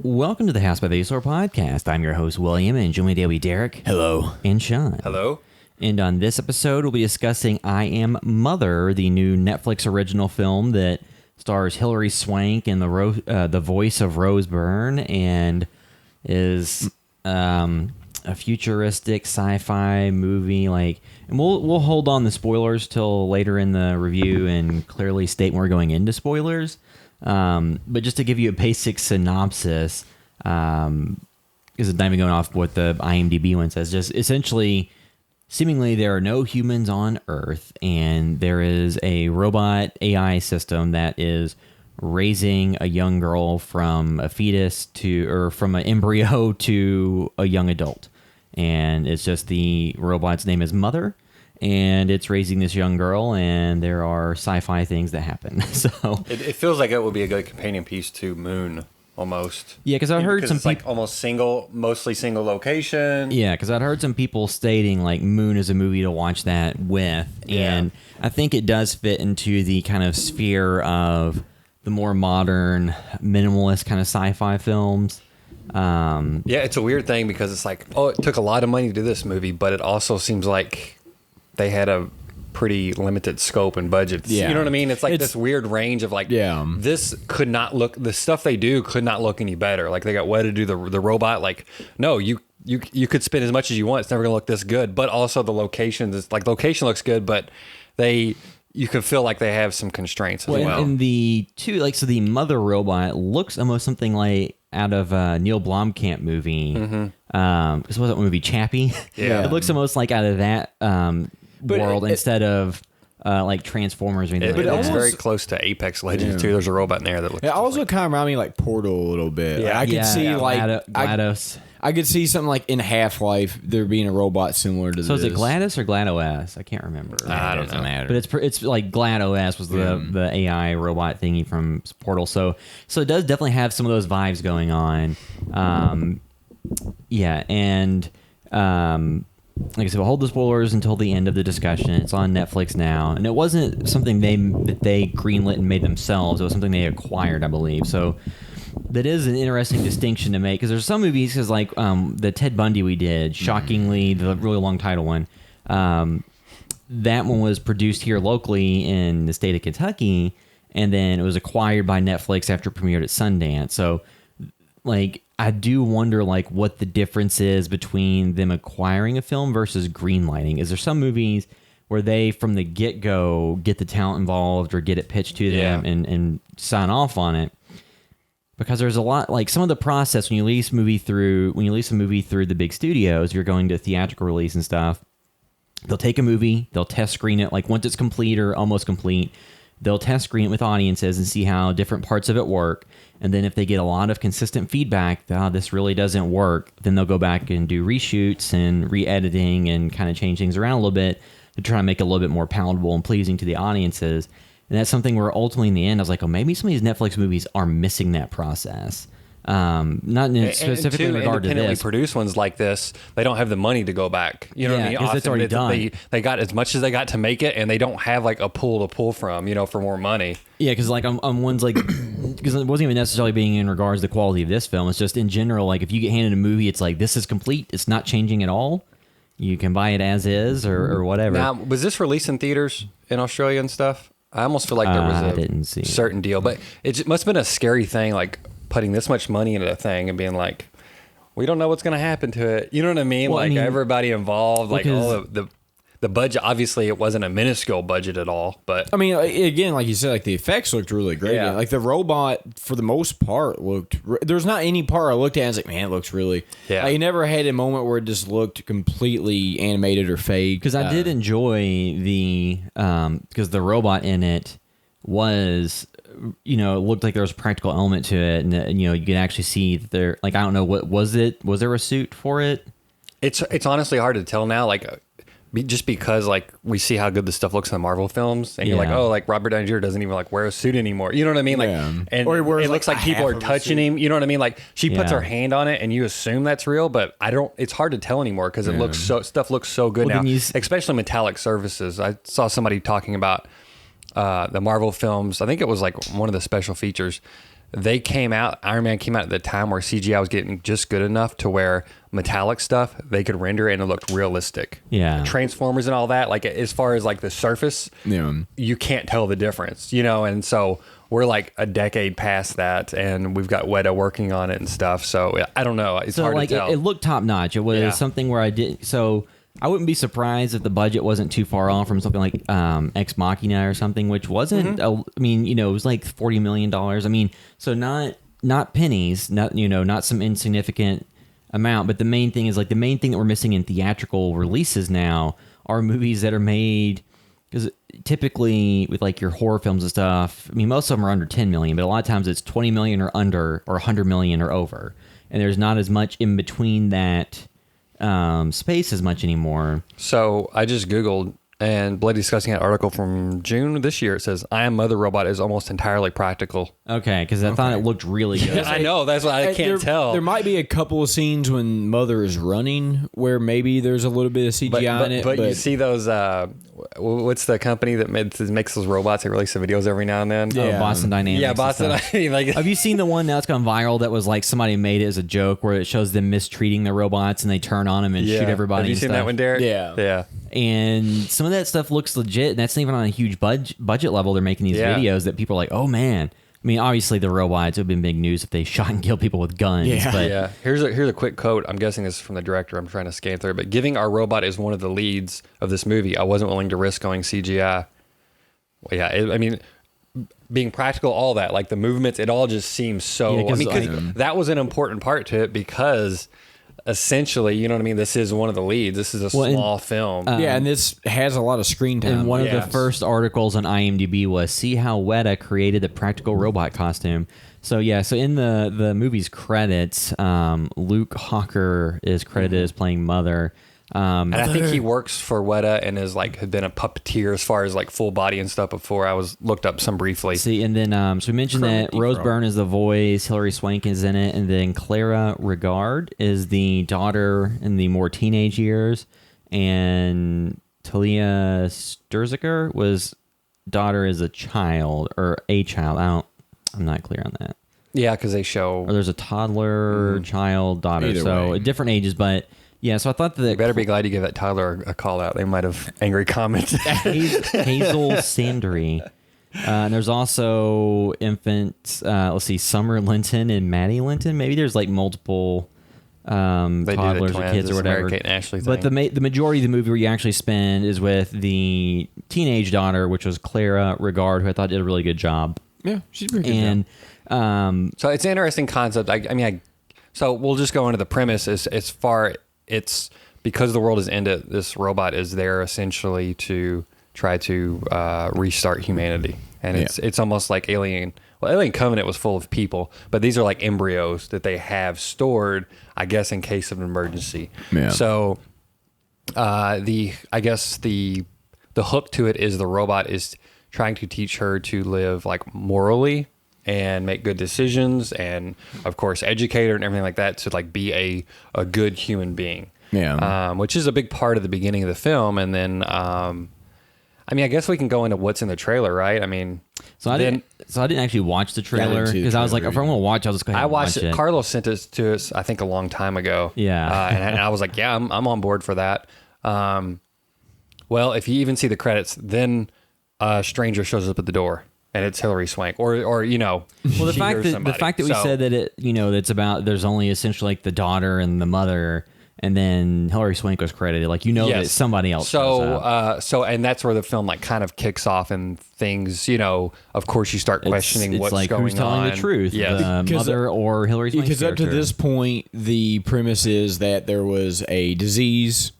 Welcome to the House by Vasor podcast. I'm your host, William, and join me today will be Derek. Hello. And Sean. Hello. And on this episode, we'll be discussing I Am Mother, the new Netflix original film that stars Hilary Swank in the voice of Rose Byrne and is a futuristic sci-fi movie. And we'll hold on the spoilers till later in the review and clearly state when we're going into spoilers. But just to give you a basic synopsis, because it's not even going off what the IMDb one says, just essentially, seemingly there are no humans on Earth, and there is a robot AI system that is raising a young girl from a fetus or from an embryo to a young adult. And it's just the robot's name is Mother, and it's raising this young girl, and there are sci-fi things that happen. So it feels like it would be a good companion piece to Moon, almost. Yeah, because I heard some people like almost mostly single location. Yeah, because I'd heard some people stating like Moon is a movie to watch that with, and I think it does fit into the kind of sphere of the more modern, minimalist kind of sci-fi films. Yeah, it's a weird thing because it's like, oh, it took a lot of money to do this movie, but it also seems like they had a pretty limited scope and budget. Yeah. You know what I mean? It's like this weird range of like, this could not look, the stuff they do could not look any better. Like they got what to do the robot. Like, no, you could spend as much as you want. It's never gonna look this good. But also the locations, it's like location looks good, but you can feel like they have some constraints as well. And the so the Mother robot looks almost something like out of a Neil Blomkamp movie. Mm-hmm. This wasn't a movie Chappie. Yeah. It looks almost like out of that world instead of like Transformers or anything. But it looks very close to Apex Legends too. There's a robot in there that looks. It also kind of reminded me like Portal a little bit. Yeah, I could see like GLaDOS. I could see something like in Half-Life there being a robot similar to this. So is it GLaDOS or GLaDOS? I can't remember. I don't know. Matter. But it's like GLaDOS was the AI robot thingy from Portal. So it does definitely have some of those vibes going on. Like I said, we'll hold the spoilers until the end of the discussion. It's on Netflix now, and it wasn't something that they greenlit and made themselves. It was something they acquired, I believe. So that is an interesting distinction to make, because there's some movies, because like the Ted Bundy we did, shockingly, the really long title one, that one was produced here locally in the state of Kentucky, and then it was acquired by Netflix after it premiered at Sundance. So like I do wonder like what the difference is between them acquiring a film versus greenlighting. Is there some movies where they from the get-go get the talent involved or get it pitched to them and sign off on it? Because there's a lot, like some of the process when you release a movie through the big studios, you're going to theatrical release and stuff. They'll take a movie, they'll test screen it, like once it's complete or almost complete, they'll test screen it with audiences and see how different parts of it work. And then if they get a lot of consistent feedback that this really doesn't work, then they'll go back and do reshoots and re-editing and kind of change things around a little bit to try to make it a little bit more palatable and pleasing to the audiences. And that's something where ultimately in the end, I was like, oh, maybe some of these Netflix movies are missing that process. Not specifically in regard to this. Independently produced ones like this, they don't have the money to go back. You know what I mean? Because it's already done. They got as much as they got to make it, and they don't have like a pool to pull from, for more money. Yeah, because like on ones like, because it wasn't even necessarily being in regards to the quality of this film. It's just in general, like if you get handed a movie, it's like, this is complete. It's not changing at all. You can buy it as is or whatever. Now, was this released in theaters in Australia and stuff? I almost feel like there was a certain deal, but it must have been a scary thing, like putting this much money into a thing and being like, we don't know what's going to happen to it. You know what I mean? Well, everybody involved, like all the budget. Obviously, it wasn't a minuscule budget at all, but I mean, again, like you said, like the effects looked really great. Yeah. Like the robot, for the most part, there's not any part I looked at and I was like, man, it looks really. Yeah. I never had a moment where it just looked completely animated or fake. Because I did enjoy because the robot in it was, it looked like there was a practical element to it, and you could actually see that there, like, I don't know, what was it? Was there a suit for it? It's honestly hard to tell now, like just because like we see how good this stuff looks in the Marvel films, and you're like, oh, like Robert Downey Jr. doesn't even like wear a suit anymore. You know what I mean? Like, and or he wears, it looks like people are touching him. You know what I mean? Like she puts her hand on it, and you assume that's real, but I don't. It's hard to tell anymore because it looks stuff looks so good now, especially metallic surfaces. I saw somebody talking about the Marvel films. I think it was like one of the special features. Iron Man came out at the time where CGI was getting just good enough to where metallic stuff they could render and it looked realistic. Yeah. Transformers and all that, like as far as like the surface, you can't tell the difference, and so we're like a decade past that and we've got Weta working on it and stuff. So I don't know. It's hard to tell. It looked top notch. It was something where I wouldn't be surprised if the budget wasn't too far off from something like Ex Machina or something, which wasn't. It was like $40 million. So not pennies, not some insignificant amount. But the main thing is the main thing that we're missing in theatrical releases now are movies that are made, because typically with like your horror films and stuff, most of them are under 10 million, but a lot of times it's 20 million or under, or 100 million or over, and there's not as much in between that space as much anymore. So I just Googled, and Bloody Discussing an article from June this year. It says, I Am Mother Robot is almost entirely practical. Okay, because I thought it looked really good. I know, that's why I can't tell. There might be a couple of scenes when Mother is running where maybe there's a little bit of CGI in it. But you see those, what's the company that makes those robots that release the videos every now and then? Yeah. Boston Dynamics. Yeah, Boston. Have you seen the one now that's gone viral that was like somebody made it as a joke where it shows them mistreating the robots and they turn on them and shoot everybody? Have you seen that one, Derek? Yeah. And some of that stuff looks legit, and that's not even on a huge budget level. They're making these videos that people are like, oh man. Obviously the robots would have been big news if they shot and killed people with guns. Yeah. Here's a quick quote. I'm guessing this is from the director. I'm trying to scan through it. But giving our robot as one of the leads of this movie, I wasn't willing to risk going CGI. Well, yeah, being practical, all that, like the movements, it all just seems so... that was an important part to it because... essentially, you know what I mean? This is one of the leads. This is a small film. And this has a lot of screen time. And one of the first articles on IMDb was, see how Weta created the practical robot costume. So in the movie's credits, Luke Hawker is credited as playing Mother. And I think he works for Weta and is had been a puppeteer as far as full body and stuff before. I looked up some briefly. See, and then so we mentioned that Rose Byrne is the voice, Hilary Swank is in it, and then Clara Regard is the daughter in the more teenage years, and Talia Sturziker was daughter as a child or a child. I'm not clear on that. Yeah, because they show, or there's a toddler, child, daughter, Either way. Different ages, but. Yeah, so I thought that... You better be glad you gave that Tyler a call out. They might have angry comments. Hazel Sandry. And there's also infants, Summer Linton and Maddie Linton. Maybe there's multiple toddlers or kids or whatever. Kate and Ashley thing. But the majority of the movie where you actually spend is with the teenage daughter, which was Clara Regard, who I thought did a really good job. Yeah, she's pretty good. And so it's an interesting concept. So we'll just go into the premise as far... It's because the world is ended. This robot is there essentially to try to restart humanity, and it's almost like Alien. Well, Alien Covenant was full of people, but these are embryos that they have stored, I guess, in case of an emergency. Yeah. So, the hook to it is the robot is trying to teach her to live morally and make good decisions, and of course educate her and everything like that to be a good human being. Yeah. Which is a big part of the beginning of the film, and then I guess we can go into what's in the trailer, right? So I didn't actually watch the trailer because I was like, if I'm gonna watch, I'll just go ahead. I watched it. Carlos sent it to us, I think, a long time ago. Yeah. And I was like, yeah, I'm on board for that. Well, if you even see the credits, then a stranger shows up at the door. And it's Hilary Swank, or well, the fact that we said that it's about, there's only essentially the daughter and the mother, and then Hilary Swank was credited, that it's somebody else. So and that's where the film kind of kicks off, and things, of course you start questioning what's going on. Who's telling the truth, the mother or Hilary Swank? Because up to this point, the premise is that there was a disease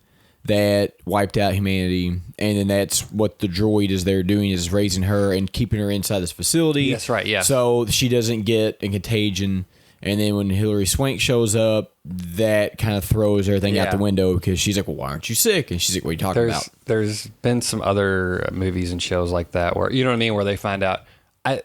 that wiped out humanity, and then that's what the droid is there doing, is raising her and keeping her inside this facility. That's right, yeah. So she doesn't get a contagion, and then when Hilary Swank shows up, that kind of throws everything out the window, because she's like, well, why aren't you sick? And she's like, what are you talking about? There's been some other movies and shows like that where, you know what I mean, where they find out.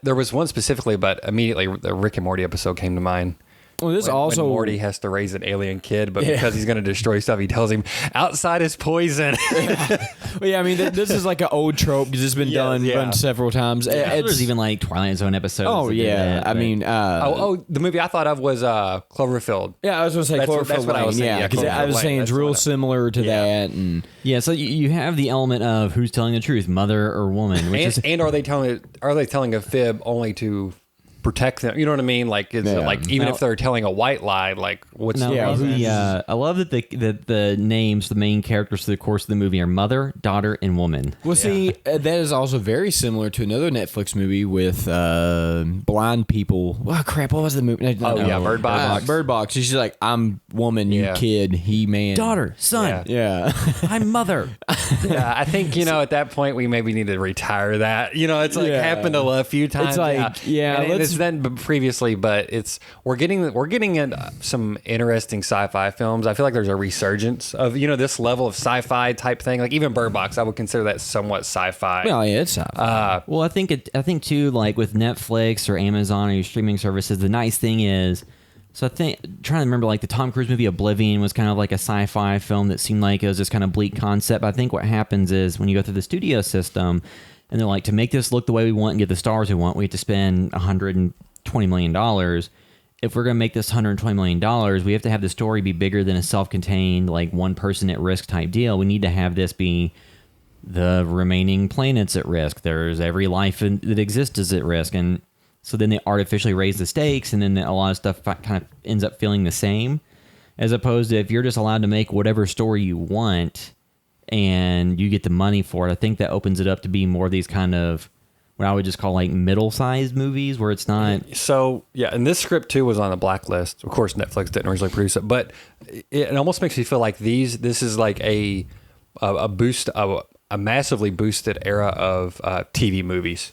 There was one specifically, but immediately the Rick and Morty episode came to mind. Well, this when also Morty has to raise an alien kid, but because he's going to destroy stuff, he tells him outside is poison. Well, yeah, I mean, this is like an old trope because it's been done several times. There's even like Twilight Zone episodes. Oh yeah, I mean, the movie I thought of was Cloverfield. Yeah, I was going to say Cloverfield. That's what I was saying. Yeah, because I was saying it's real similar to that, and so you have the element of who's telling the truth, mother or woman, and are they telling a fib only to protect them? You know what I mean? Like, it's like even if they're telling a white lie, like what's I love that the names, the main characters through the course of the movie are mother, daughter, and woman. Well, see, that is also very similar to another Netflix movie with blind people. Oh crap! What was the movie? Bird Box. Bird Box. She's like, I'm woman, you kid, he man, daughter, son. Yeah. I'm mother. I think at that point we maybe need to retire that. It's like happened a few times. It's like it's then previously, but we're getting in some interesting sci-fi films. I feel like there's a resurgence of this level of sci-fi type thing. Like even Bird Box, I would consider that somewhat sci-fi. Well, yeah, it's sci-fi. Well, I think too, like with Netflix or Amazon or your streaming services, the nice thing is. So I think trying to remember, like the Tom Cruise movie Oblivion was kind of like a sci-fi film that seemed like it was this kind of bleak concept. But I think what happens is when you go through the studio system, and they're like, to make this look the way we want and get the stars we want, we have to spend $120 million. If we're going to make this $120 million, we have to have the story be bigger than a self-contained, like one person at risk type deal. We need to have this be the remaining planets at risk. There's every life that exists is at risk, and so then they artificially raise the stakes, and then a lot of stuff kind of ends up feeling the same, as opposed to if you're just allowed to make whatever story you want and you get the money for it. I think that opens it up to be more of these kind of what I would just call like middle-sized movies where it's not. So, yeah, and this script too was on the blacklist. Of course, Netflix didn't originally produce it, but it almost makes me feel like this is like a boost of a massively boosted era of TV movies.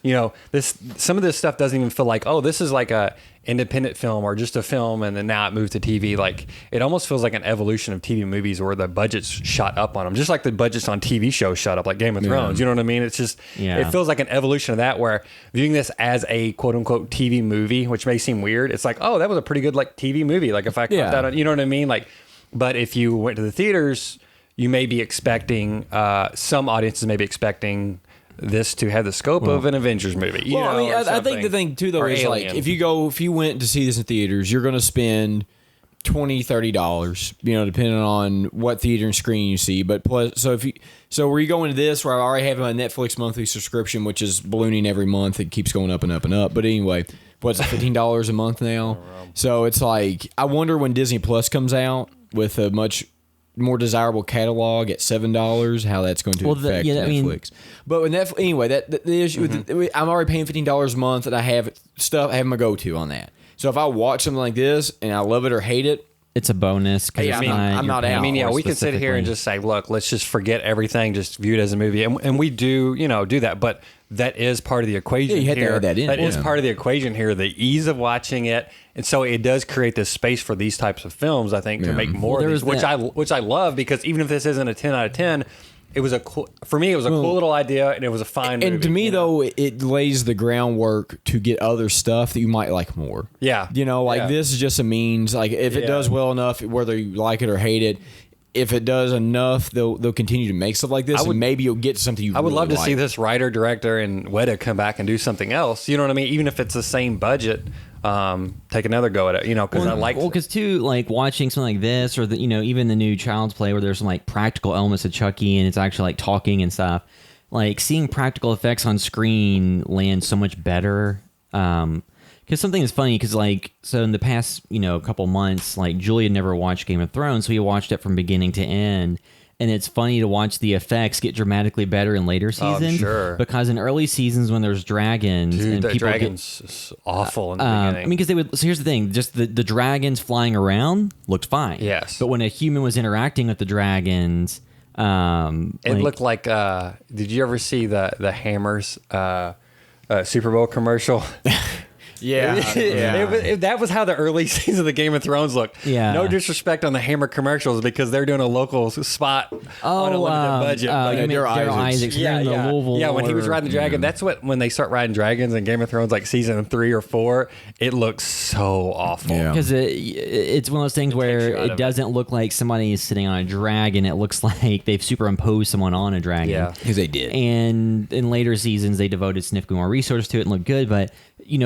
Some of this stuff doesn't even feel like, this is like a independent film or just a film, and then now it moved to TV. Like it almost feels like an evolution of TV movies where the budgets shot up on them, just like the budgets on TV shows shot up, like Game of Thrones. You know what I mean? It's just it feels like an evolution of that. Where viewing this as a quote unquote TV movie, which may seem weird, it's like, that was a pretty good like TV movie. Like if I caught that on, you know what I mean? Like, but if you went to the theaters, you may be expecting, some audiences may be expecting this to have the scope of an Avengers movie. I think the thing too, though, is Alien. Like if you went to see this in theaters, you're going to spend $20-$30, depending on what theater and screen you see. But plus, so where you go into this, where I already have my Netflix monthly subscription, which is ballooning every month, it keeps going up and up and up. But anyway, what's it, $15 a month now? So it's like, I wonder when Disney Plus comes out with a much more desirable catalog at $7, how that's going to affect Netflix. But with Netflix, anyway, the issue with I'm already paying $15 a month, and I have my go-to on that. So if I watch something like this and I love it or hate it, it's a bonus. I'm not out. I mean, we could sit here and just say, look, let's just forget everything, just view it as a movie, and we do, do that. But that is part of the equation. Yeah, you have here. to add that in. That is part of the equation here. The ease of watching it, and so it does create this space for these types of films. I think to make more of these, which I love, because even if this isn't a 10 out of 10. It was for me, it was a cool little idea, and it was a fine movie. And to me, though, it lays the groundwork to get other stuff that you might like more. Yeah. This is just a means. Like, if it does well enough, whether you like it or hate it, if it does enough, they'll continue to make stuff like this, and maybe you'll get to something you really like. I would love to see this writer, director, and Weta come back and do something else. You know what I mean? Even if it's the same budget, take another go at it, because I like. Well, because too, like watching something like this, or even the new Child's Play, where there's some like practical elements of Chucky, and it's actually like talking and stuff. Like seeing practical effects on screen land so much better. Because something is funny, because so in the past couple months, like Julia never watched Game of Thrones, so we watched it from beginning to end. And it's funny to watch the effects get dramatically better in later seasons. Sure. Because in early seasons when there's dragons, and the dragons is awful in the beginning. Because so here's the thing: just the dragons flying around looked fine. Yes. But when a human was interacting with the dragons, it looked like. Did you ever see the Hammers Super Bowl commercial? That was how the early seasons of the Game of Thrones looked. Yeah. No disrespect on the Hammer commercials because they're doing a local spot on a limited budget. Daryl Isaacs. Yeah, The Louisville when he was riding the dragon. That's when they start riding dragons in Game of Thrones, like season 3 or 4. It looks so awful. Because it's one of those things where it doesn't look like somebody is sitting on a dragon. It looks like they've superimposed someone on a dragon. Yeah, because they did. And in later seasons, they devoted significantly more resources to it and looked good. But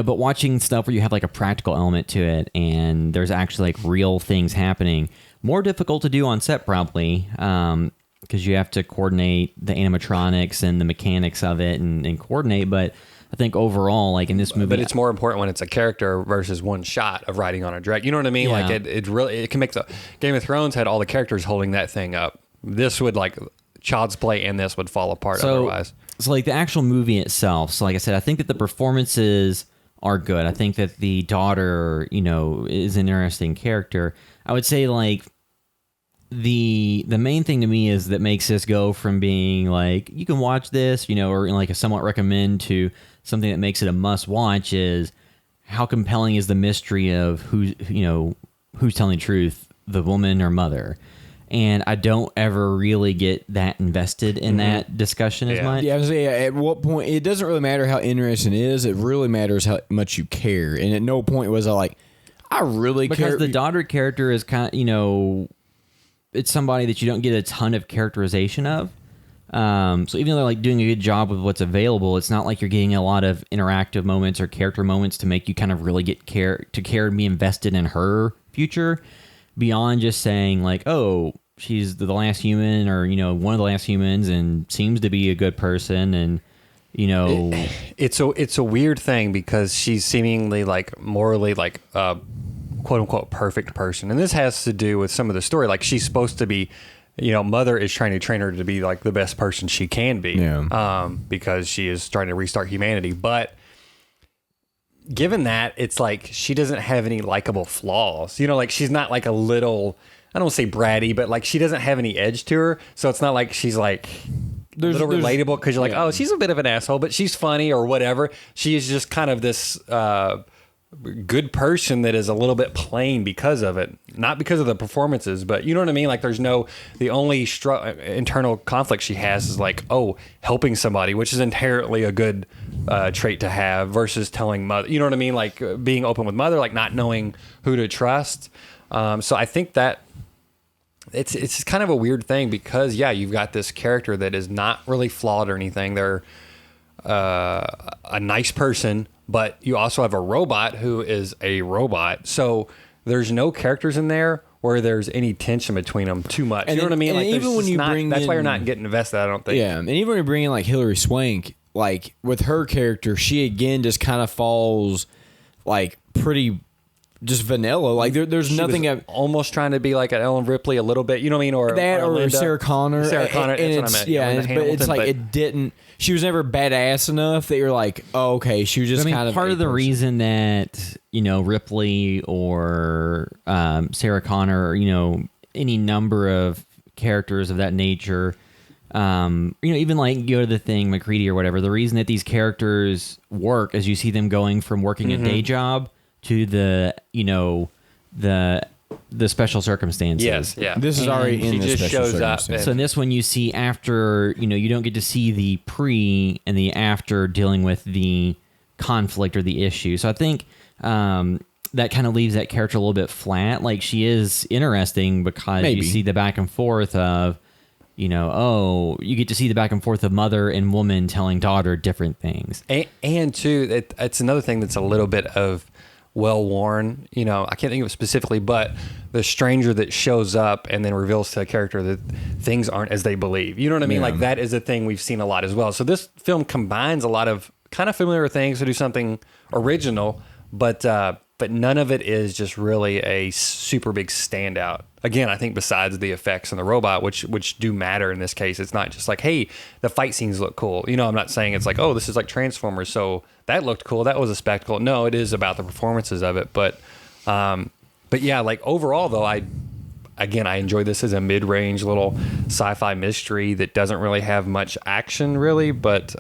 but watching stuff where you have like a practical element to it and there's actually like real things happening, more difficult to do on set probably. Because you have to coordinate the animatronics and the mechanics of it and coordinate. But I think overall, like in this movie, but it's more important when it's a character versus one shot of riding on a dragon. You know what I mean? Yeah. Like it can make the Game of Thrones had all the characters holding that thing up. This would like Child's Play and this would fall apart otherwise. So like the actual movie itself. So like I said, I think that the performances are good. I think that the daughter, is an interesting character. I would say like the main thing to me is that makes this go from being like you can watch this, or like a somewhat recommend to something that makes it a must watch is how compelling is the mystery of who's telling the truth, the woman or mother. And I don't ever really get that invested in that discussion as much. Yeah, I was saying, at what point, it doesn't really matter how interesting it is. It really matters how much you care. And at no point was I like, I really care. Because the daughter character is kind of, it's somebody that you don't get a ton of characterization of. So even though they're like doing a good job with what's available, it's not like you're getting a lot of interactive moments or character moments to make you kind of really get care and be invested in her future beyond just saying like, oh, she's the last human or, one of the last humans and seems to be a good person. And, it's a weird thing because she's seemingly like morally like quote unquote perfect person. And this has to do with some of the story. Like she's supposed to be, mother is trying to train her to be like the best person she can be, because she is trying to restart humanity. But given that, it's like she doesn't have any likable flaws. Like she's not like a little, I don't want to say bratty, but like she doesn't have any edge to her. So it's not like she's like little relatable because you're like, oh, she's a bit of an asshole, but she's funny or whatever. She is just kind of this good person that is a little bit plain because of it, not because of the performances, but you know what I mean? Like there's the only internal conflict she has is like, oh, helping somebody, which is inherently a good trait to have versus telling mother, you know what I mean? Like being open with mother, like not knowing who to trust. So I think that it's kind of a weird thing because you've got this character that is not really flawed or anything. They're a nice person, but you also have a robot who is a robot. So there's no characters in there where there's any tension between them too much. You know what I mean? Like even when you that's why you're not getting invested, I don't think. Yeah, and even when you bring in like Hilary Swank, like with her character, she again just kind of falls like pretty just vanilla. Like there's nothing. Almost trying to be like an Ellen Ripley a little bit. You know what I mean? Or that, or Sarah Connor. Sarah Connor. And that's what I meant. Yeah, but it's like it didn't. She was never badass enough that you're like, oh, okay. She was just kind of part of the reason that Ripley or Sarah Connor, or, any number of characters of that nature. Even like go to the Thing, McCready or whatever. The reason that these characters work is you see them going from working a day job to the special circumstances. Yes, yeah. This is already in the special circumstances. So in this one, you see after, you don't get to see the pre and the after dealing with the conflict or the issue. So I think that kind of leaves that character a little bit flat. Like she is interesting because you see the back and forth of, you get to see the back and forth of mother and woman telling daughter different things. And too, it's another thing that's a little bit of well-worn, I can't think of it specifically, but the stranger that shows up and then reveals to a character that things aren't as they believe. You know what I mean? Like that is a thing we've seen a lot as well. So this film combines a lot of kind of familiar things to do something original, but none of it is just really a super big standout. Again, I think besides the effects and the robot, which do matter in this case, it's not just like, hey, the fight scenes look cool. I'm not saying it's like, oh, this is like Transformers, so that looked cool, that was a spectacle. No, it is about the performances of it. But yeah, like overall though, I enjoy this as a mid-range little sci-fi mystery that doesn't really have much action really, but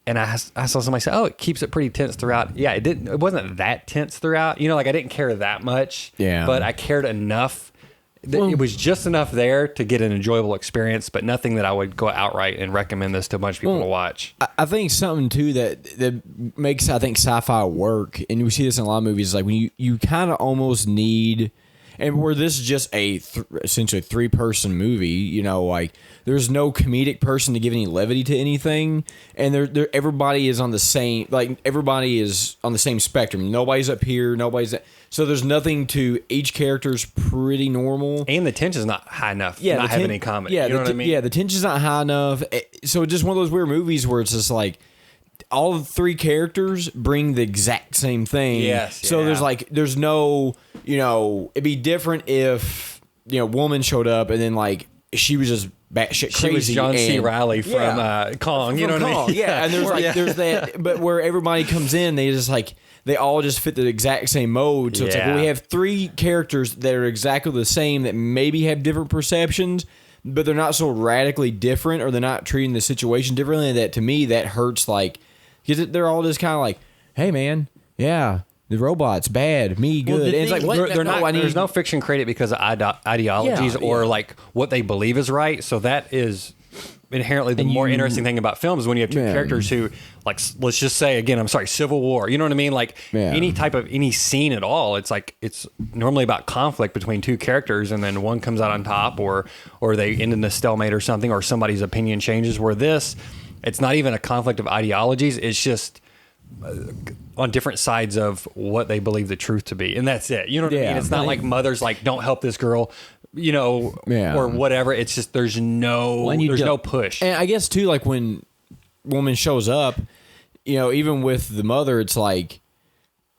and I saw somebody say, "Oh, it keeps it pretty tense throughout." Yeah, it didn't. It wasn't that tense throughout. You know, like I didn't care that much. Yeah. But I cared enough. It was just enough there to get an enjoyable experience, but nothing that I would go outright and recommend this to a bunch of people to watch. I think something too that makes, I think, sci-fi work, and we see this in a lot of movies, is like when you kind of almost need, and where this is just a essentially 3-person movie, you know, like there's no comedic person to give any levity to anything, and everybody is on the same, like everybody is on the same spectrum. Nobody's up here, so there's nothing to, each character's pretty normal, and the tension's not high enough. Yeah, not have any comedy. Yeah, you know what I mean? Yeah, the tension's not high enough. So it's just one of those weird movies where it's just like all 3 characters bring the exact same thing. Yes. So there's no, you know, it'd be different if, you know, woman showed up and then like she was just batshit crazy. She was John C. Reilly from Kong. You know what I mean? Yeah, and there's that, but where everybody comes in, they all just fit the exact same mode. So it's like, well, we have 3 characters that are exactly the same that maybe have different perceptions, but they're not so radically different, or they're not treating the situation differently. That to me, that hurts. Like, because they're all just kind of like, hey man, yeah, the robot's bad, me good. And it's like, what? There's no fiction created because of ideologies or like what they believe is right. So that is inherently the more interesting thing about films, when you have 2 characters who, like, let's just say again, I'm sorry, Civil War. You know what I mean? Like any type of any scene at all, it's like it's normally about conflict between 2 characters, and then one comes out on top, or they end in a stalemate or something, or somebody's opinion changes. Where this, it's not even a conflict of ideologies. It's just on different sides of what they believe the truth to be, and that's it. You know what I mean? It's not like mother's like, don't help this girl, you know, or whatever. It's just there's no push. And I guess too, like when woman shows up, you know, even with the mother, it's like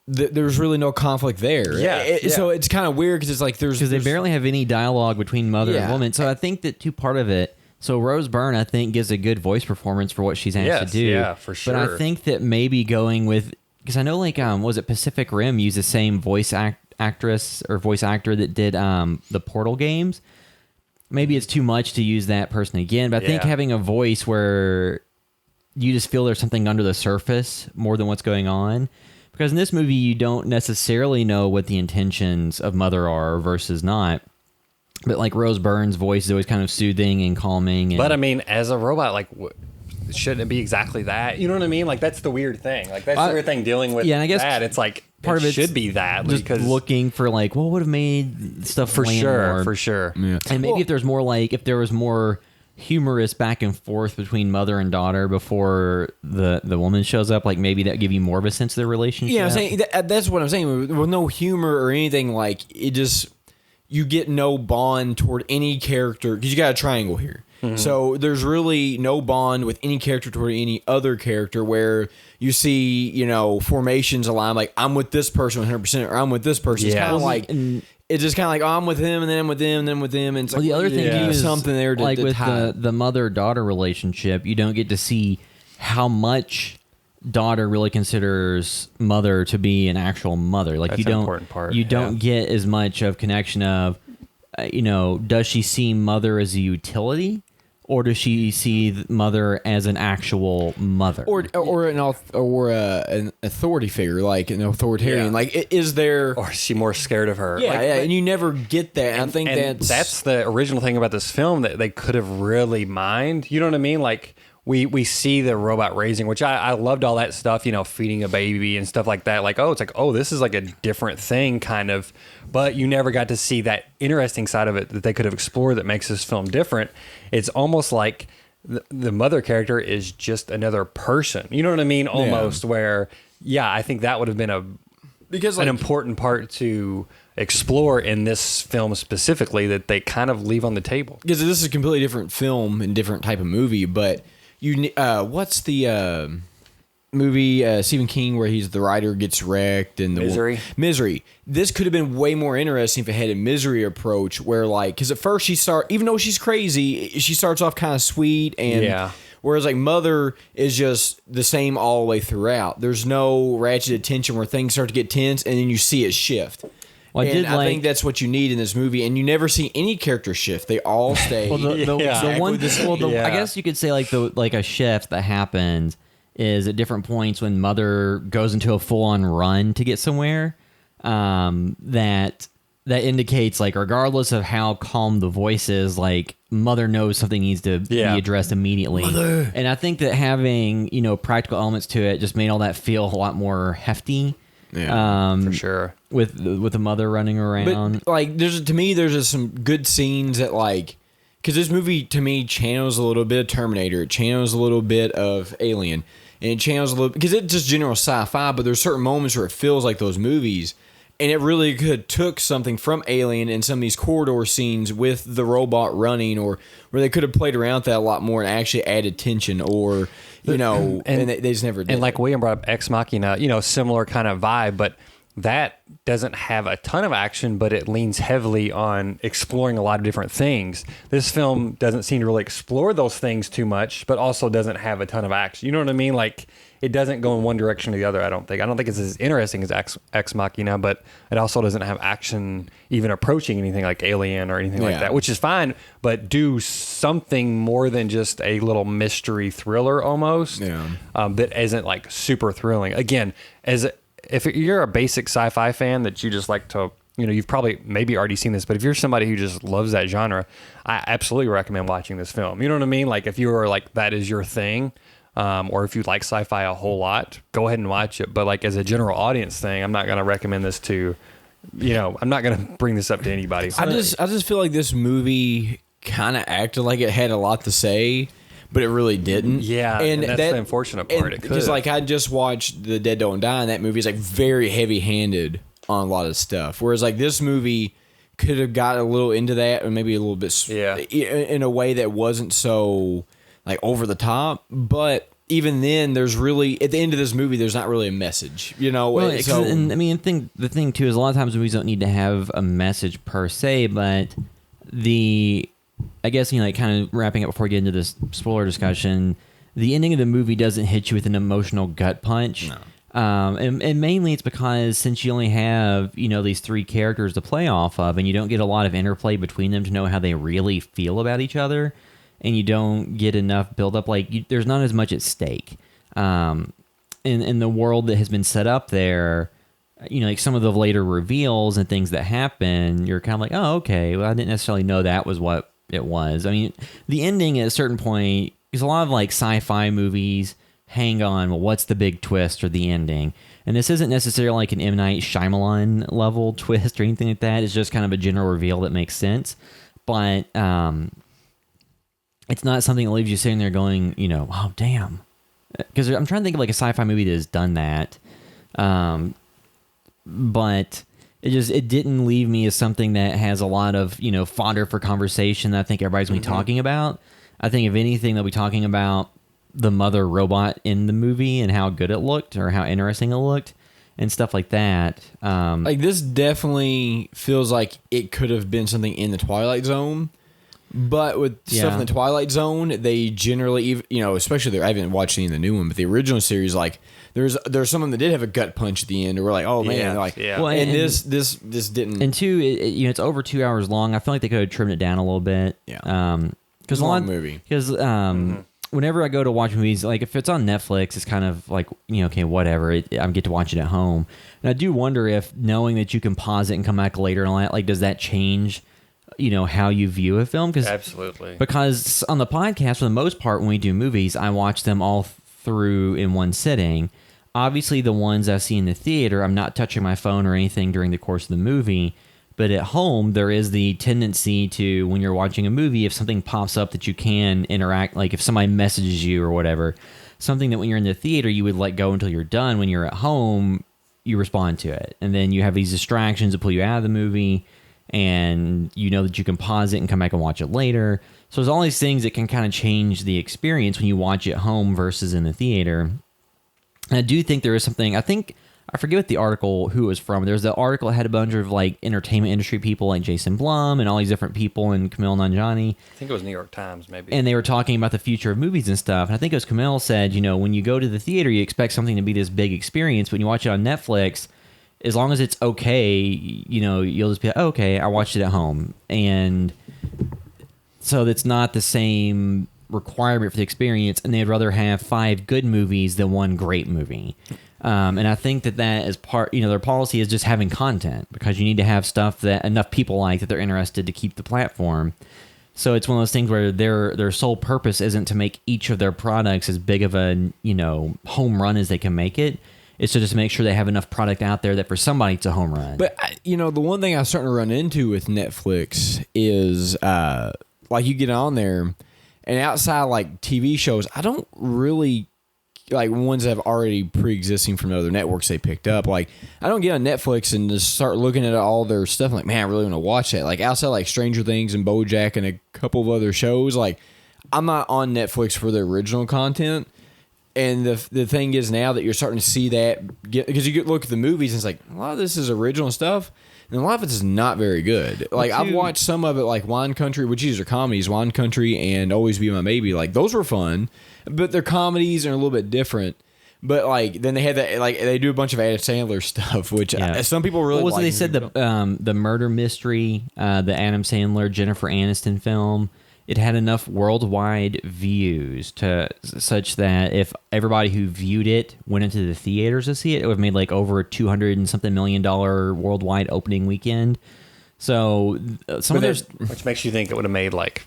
there's really no conflict there. So it's kind of weird because it's like because they barely have any dialogue between mother and woman. So I think that part of it. So Rose Byrne, I think, gives a good voice performance for what she's asked to do. Yeah, for sure. But I think that maybe going with, because I know like was it Pacific Rim used the same actress or voice actor that did the Portal games. Maybe it's too much to use that person again. But I think having a voice where you just feel there's something under the surface more than what's going on. Because in this movie, you don't necessarily know what the intentions of Mother are versus not. But like Rose Byrne's voice is always kind of soothing and calming. But I mean, as a robot, like, shouldn't it be exactly that? You know what I mean? Like, that's the weird thing. Like, that's the weird thing dealing with and I guess that. It's like, part of it should be that. Just because looking for like, what would have made stuff for sure. Yeah. And maybe if there was more humorous back and forth between mother and daughter before the woman shows up, like maybe that give you more of a sense of their relationship. Yeah, I'm saying that's what I'm saying. With no humor or anything, like it just. You get no bond toward any character because you got a triangle here. Mm-hmm. So there's really no bond with any character toward any other character, where you see, you know, formations align, like I'm with this person 100% or I'm with this person. It's kind of like, it's just kind of like, oh, I'm with him and then I'm with them and then with them. And it's like, the other thing is something there to, like to with tie. the mother-daughter relationship, you don't get to see how much daughter really considers mother to be an actual mother. Like, that's an important part. You don't get as much of connection of, you know, does she see mother as a utility, or does she see mother as an actual mother, or an authority figure, like an authoritarian? Like, is there, or is she more scared of her? Yeah, and you never get that. And I think that's the original thing about this film that they could have really mined. You know what I mean? Like, we see the robot raising, which I loved all that stuff, you know, feeding a baby and stuff like that. Like, it's like, this is like a different thing, kind of. But you never got to see that interesting side of it that they could have explored that makes this film different. It's almost like the mother character is just another person. You know what I mean? Almost where, I think that would have been an important part to explore in this film specifically that they kind of leave on the table. Because this is a completely different film and different type of movie, but... what's the movie Stephen King where the writer gets wrecked and Misery. This could have been way more interesting if it had a Misery approach where, like, because at first even though she's crazy, she starts off kind of sweet, and whereas like Mother is just the same all the way throughout. There's no ratcheted tension where things start to get tense and then you see it shift. Well, I think that's what you need in this movie, and you never see any character shift. They all stay. I guess you could say like a shift that happens is at different points when Mother goes into a full-on run to get somewhere, that indicates, like, regardless of how calm the voice is, like, Mother knows something needs to be addressed immediately. Mother. And I think that having, practical elements to it just made all that feel a lot more hefty. Yeah, for sure. With the mother running around. But, like, there's just some good scenes that, like, because this movie, to me, channels a little bit of Terminator. It channels a little bit of Alien. And it channels a little, because it's just general sci-fi, but there's certain moments where it feels like those movies. And it really could took something from Alien and some of these corridor scenes with the robot running, or where they could have played around with that a lot more and actually added tension, or, and they just never did. And like William brought up Ex Machina, similar kind of vibe, but that doesn't have a ton of action, but it leans heavily on exploring a lot of different things. This film doesn't seem to really explore those things too much, but also doesn't have a ton of action. You know what I mean? Like, it doesn't go in one direction or the other, I don't think. I don't think it's as interesting as Ex Machina, but it also doesn't have action even approaching anything like Alien or anything like that, which is fine, but do something more than just a little mystery thriller almost, that isn't, like, super thrilling. Again, if you're a basic sci-fi fan that you just like to, you've probably maybe already seen this, but if you're somebody who just loves that genre, I absolutely recommend watching this film. You know what I mean? Like, if you are like, that is your thing, or if you like sci-fi a whole lot, go ahead and watch it. But, like, as a general audience thing, I'm not going to recommend this to, I'm not going to bring this up to anybody. I just feel like this movie kind of acted like it had a lot to say, but it really didn't. Yeah, and that's the unfortunate part. Because, like, I just watched The Dead Don't Die, and that movie is, like, very heavy-handed on a lot of stuff. Whereas, like, this movie could have got a little into that, or maybe a little bit in a way that wasn't so, like, over the top. But even then, there's really, at the end of this movie, there's not really a message. Well, and I mean, the thing too is a lot of times movies don't need to have a message per se, but I guess, like, kind of wrapping up before we get into this spoiler discussion, the ending of the movie doesn't hit you with an emotional gut punch. No. And mainly it's because since you only have, these three characters to play off of, and you don't get a lot of interplay between them to know how they really feel about each other, and you don't get enough build up, like, there's not as much at stake. In the world that has been set up there, like some of the later reveals and things that happen, you're kind of like, oh, okay, well, I didn't necessarily know that was what it was. I mean, the ending at a certain point, because a lot of, like, sci-fi movies hang on, well, what's the big twist or the ending? And this isn't necessarily like an M. Night Shyamalan level twist or anything like that. It's just kind of a general reveal that makes sense. But it's not something that leaves you sitting there going, oh, damn. Because I'm trying to think of, like, a sci-fi movie that has done that. But it didn't leave me as something that has a lot of, fodder for conversation that I think everybody's going to be talking about. I think if anything, they'll be talking about the mother robot in the movie and how good it looked or how interesting it looked and stuff like that. Like, this definitely feels like it could have been something in the Twilight Zone. But with stuff in the Twilight Zone, they generally, especially I haven't watched any of the new one, but the original series, like, there's someone that did have a gut punch at the end, or we're like, oh man, Well, and this didn't. And two, it's over 2 hours long. I feel like they could have trimmed it down a little bit. Yeah, because a long movie. Because whenever I go to watch movies, like, if it's on Netflix, it's kind of like, okay, whatever. I get to watch it at home, and I do wonder if knowing that you can pause it and come back later and all that, like, does that change how you view a film? Absolutely. Because on the podcast, for the most part, when we do movies, I watch them all through in one sitting. Obviously, the ones I see in the theater, I'm not touching my phone or anything during the course of the movie. But at home, there is the tendency to, when you're watching a movie, if something pops up that you can interact, like if somebody messages you or whatever, something that when you're in the theater, you would let go until you're done. When you're at home, you respond to it. And then you have these distractions that pull you out of the movie, and you know that you can pause it and come back and watch it later. So there's all these things that can kind of change the experience when you watch it at home versus in the theater. And I do think there is something, I forget what the article, who it was from. There's the article that had a bunch of, like, entertainment industry people like Jason Blum and all these different people and Kumail Nanjiani. I think it was New York Times, maybe. And they were talking about the future of movies and stuff. And I think it was Kumail said, when you go to the theater, you expect something to be this big experience. When you watch it on Netflix, as long as it's okay, you'll just be like, okay, I watched it at home. And so that's not the same requirement for the experience, and they'd rather have 5 good movies than 1 great movie. And I think that is part, their policy is just having content, because you need to have stuff that enough people like that they're interested to keep the platform. So it's one of those things where their sole purpose isn't to make each of their products as big of a, home run as they can make it. It's to just make sure they have enough product out there that for somebody it's a home run. But, the one thing I'm starting to run into with Netflix is, like, you get on there, and outside, like, TV shows, I don't really, like, ones that have already pre-existing from other networks they picked up. Like, I don't get on Netflix and just start looking at all their stuff. Like, man, I really want to watch that. Like, outside, like, Stranger Things and BoJack and a couple of other shows, like, I'm not on Netflix for the original content. And the thing is now that you're starting to see that, because you look at the movies and it's like, a lot of this is original stuff, and a lot of it is not very good. Like, I've watched some of it, like Wine Country, which these are comedies, Wine Country and Always Be My Maybe. Like, those were fun, but they're comedies and a little bit different. But, like, then they had that, like, they do a bunch of Adam Sandler stuff, which some people really like. They said the murder mystery, the Adam Sandler, Jennifer Aniston film, it had enough worldwide views to such that if everybody who viewed it went into the theaters to see it, it would have made like over $200 and something million worldwide opening weekend. So which makes you think it would have made like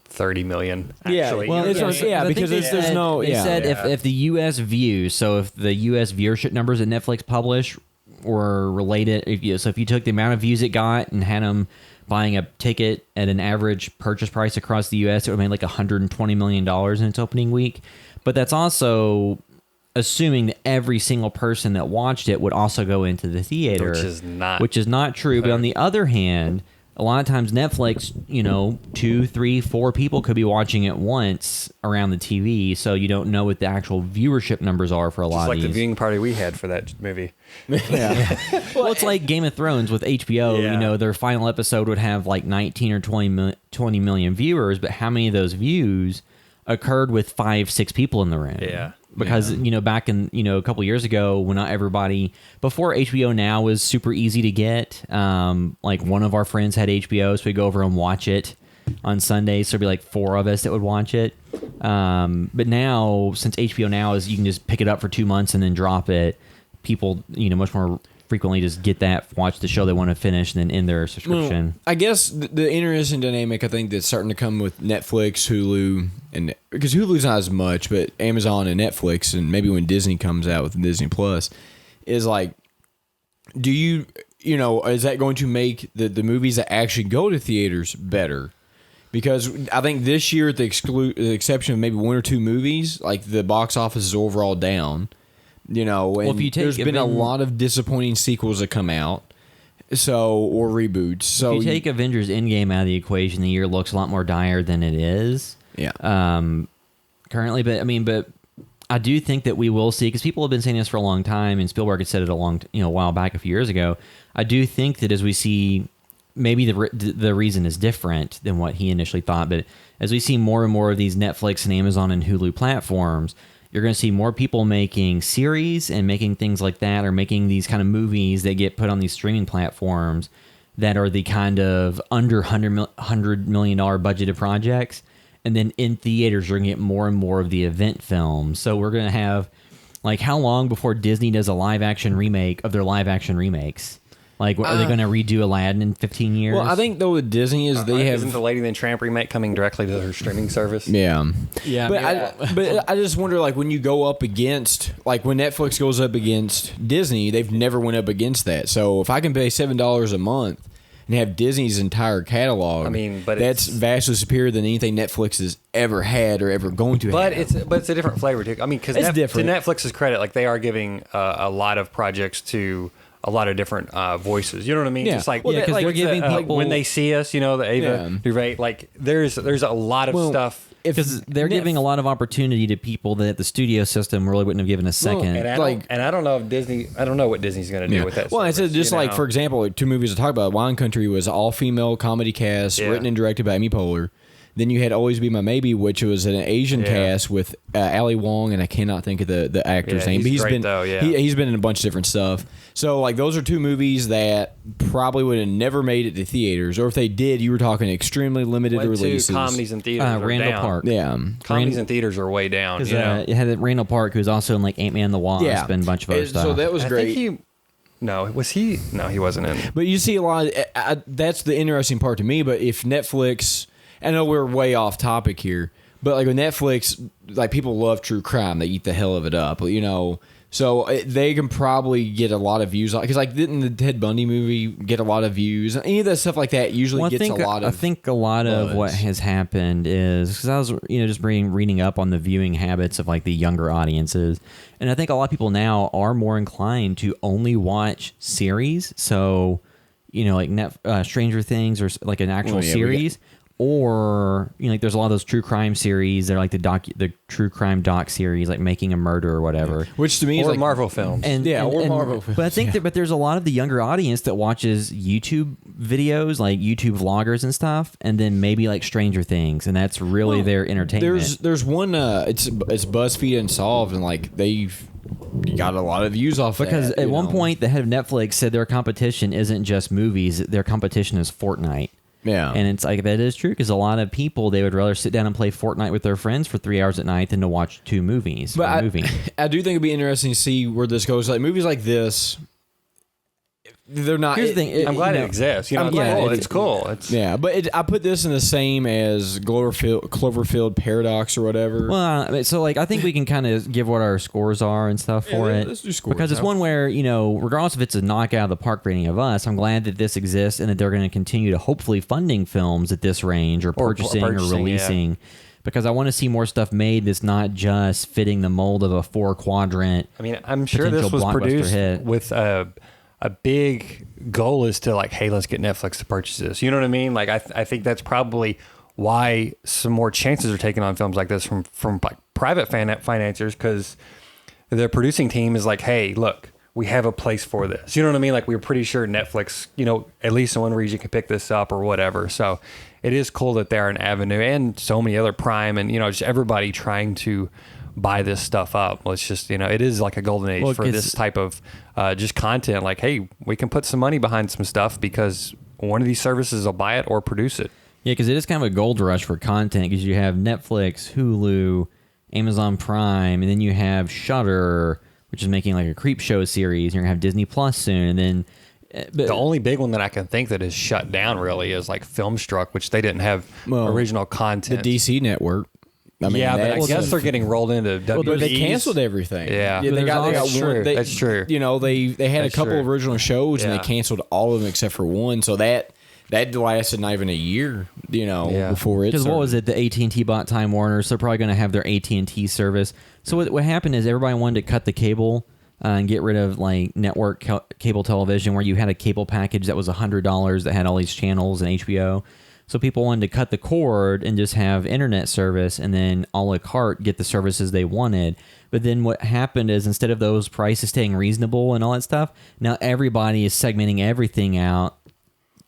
30 million. Actually. Because there's no. They said if the U.S. views, so if the U.S. viewership numbers that Netflix published were related, if you took the amount of views it got and had them buying a ticket at an average purchase price across the U.S., it would have made like $120 million in its opening week. But that's also assuming that every single person that watched it would also go into the theater. Which is not true. But on the other hand, a lot of times Netflix, 2, 3, 4 people could be watching at once around the TV, so you don't know what the actual viewership numbers are for a lot of these. Just like the viewing party we had for that movie. Yeah. Well, it's like Game of Thrones with HBO. Yeah. Their final episode would have like 19 or 20 million viewers, but how many of those views occurred with 5, 6 people in the room? Yeah. Because, back in, a couple years ago, when not everybody, before HBO Now was super easy to get, like one of our friends had HBO, so we'd go over and watch it on Sundays. So there'd be like 4 of us that would watch it. But now, since HBO Now is, you can just pick it up for 2 months and then drop it, people, much more frequently just get that, watch the show they want to finish, and then end their subscription. Well, I guess the interesting dynamic, I think, that's starting to come with Netflix, Hulu, and because Hulu's not as much, but Amazon and Netflix, and maybe when Disney comes out with Disney Plus, is like, do you, is that going to make the movies that actually go to theaters better? Because I think this year, at the exception of maybe 1 or 2 movies, like the box office is overall down. And there's been a lot of disappointing sequels that come out, or reboots. So if you take Avengers Endgame out of the equation, the year looks a lot more dire than it is. Yeah. Currently, but I do think that we will see, because people have been saying this for a long time, and Spielberg had said it a while back, a few years ago. I do think that as we see, maybe the reason is different than what he initially thought, but as we see more and more of these Netflix and Amazon and Hulu platforms, you're going to see more people making series and making things like that, or making these kind of movies that get put on these streaming platforms that are the kind of under $100 million budgeted projects. And then in theaters, you're going to get more and more of the event films. So we're going to have, like, how long before Disney does a live-action remake of their live-action remakes? Like, are they going to redo Aladdin in 15 years? Well, I think, though, with Disney is they have... Isn't the Lady and the Tramp remake coming directly to their streaming service? Yeah. Yeah. But I just wonder, like, when you go up against... Like, when Netflix goes up against Disney, they've never went up against that. So if I can pay $7 a month and have Disney's entire catalog, that's vastly superior than anything Netflix has ever had or ever going to have. But it's a different flavor, too. I mean, because to Netflix's credit, like, they are giving a lot of projects to... a lot of different voices. You know what I mean? Yeah. Just like, because they're giving people... when they see us, the Ava DuVernay, like, there's a lot of stuff. Because they're giving a lot of opportunity to people that the studio system really wouldn't have given a second. And I don't know if Disney... I don't know what Disney's going to do with that. Well, I said just like, for example, 2 movies I talked about. Wine Country was all-female comedy cast, written and directed by Amy Poehler. Then you had Always Be My Maybe, which was an Asian cast with Ali Wong, and I cannot think of the actor's name. But he's great, been though, yeah. he's been in a bunch of different stuff. So like those are two movies that probably would have never made it to theaters, or if they did, you were talking extremely limited releases. Comedies in theaters are Randall down. Park. Yeah, Comedies in theaters are way down. You know? It had Randall Park, who's also in like Ant-Man and the Wasp and a bunch of other stuff. So that was great. Was he? No, he wasn't in. But you see a lot of, that's the interesting part to me. But if Netflix, I know we're way off topic here, but like with Netflix, like people love true crime. They eat the hell of it up, you know. So they can probably get a lot of views on, because like didn't the Ted Bundy movie get a lot of views? Any of that stuff like that usually gets a lot of. I think a lot buzz. of what has happened is because I was just reading up on the viewing habits of like the younger audiences, and I think a lot of people now are more inclined to only watch series. So like Stranger Things or like an actual series. Or like there's a lot of those true crime series. They're like the true crime doc series, like Making a Murder or whatever. Which to me is or like Marvel films. Marvel films. But I think but there's a lot of the younger audience that watches YouTube videos, like YouTube vloggers and stuff, and then maybe like Stranger Things, and that's really their entertainment. There's one. It's BuzzFeed Unsolved, and like they've got a lot of views off because that, at one point the head of Netflix said their competition isn't just movies; their competition is Fortnite. Yeah. And it's like, that is true, because a lot of people, they would rather sit down and play Fortnite with their friends for 3 hours at night than to watch two movies. But I do think it'd be interesting to see where this goes. Like movies like this, they're not. Here's the thing. I'm glad it exists. It's cool. But I put this in the same as Cloverfield Paradox or whatever. Well, so like I think we can kind of give what our scores are and stuff for it. Let's do scores. Because it's one where, regardless if it's a knockout of the park rating of us, I'm glad that this exists and that they're going to continue to hopefully funding films at this range or purchasing or releasing. Yeah. Because I want to see more stuff made that's not just fitting the mold of a 4-quadrant. I mean, I'm sure this was produced with a big goal is to like, hey, let's get Netflix to purchase this. You know what I mean? Like, I think that's probably why some more chances are taken on films like this from like private financiers, because the producing team is like, hey, look, we have a place for this. You know what I mean? Like, we were pretty sure Netflix, at least in one region can pick this up or whatever. So it is cool that they're an avenue, and so many other Prime and, just everybody trying to buy this stuff up. Well, it's just, it is like a golden age for this type of just content. Like, hey, we can put some money behind some stuff because one of these services will buy it or produce it. Yeah, because it is kind of a gold rush for content, because you have Netflix, Hulu, Amazon Prime, and then you have Shudder, which is making like a Creep Show series. You're going to have Disney Plus soon, and then... the only big one that I can think that is shut down really is like Filmstruck, which they didn't have original content. The DC network. I mean, but I guess they're getting rolled into WB's. But they canceled everything. Yeah, they got true. one. That's true. They had a couple of original shows and they canceled all of them except for one. So that lasted not even a year. Before it. Because what was it? The AT&T bought Time Warner, so they're probably going to have their AT&T service. So what happened is everybody wanted to cut the cable and get rid of like network cable television, where you had a cable package that was $100 that had all these channels and HBO. So people wanted to cut the cord and just have internet service, and then a la carte get the services they wanted. But then what happened is, instead of those prices staying reasonable and all that stuff, now everybody is segmenting everything out,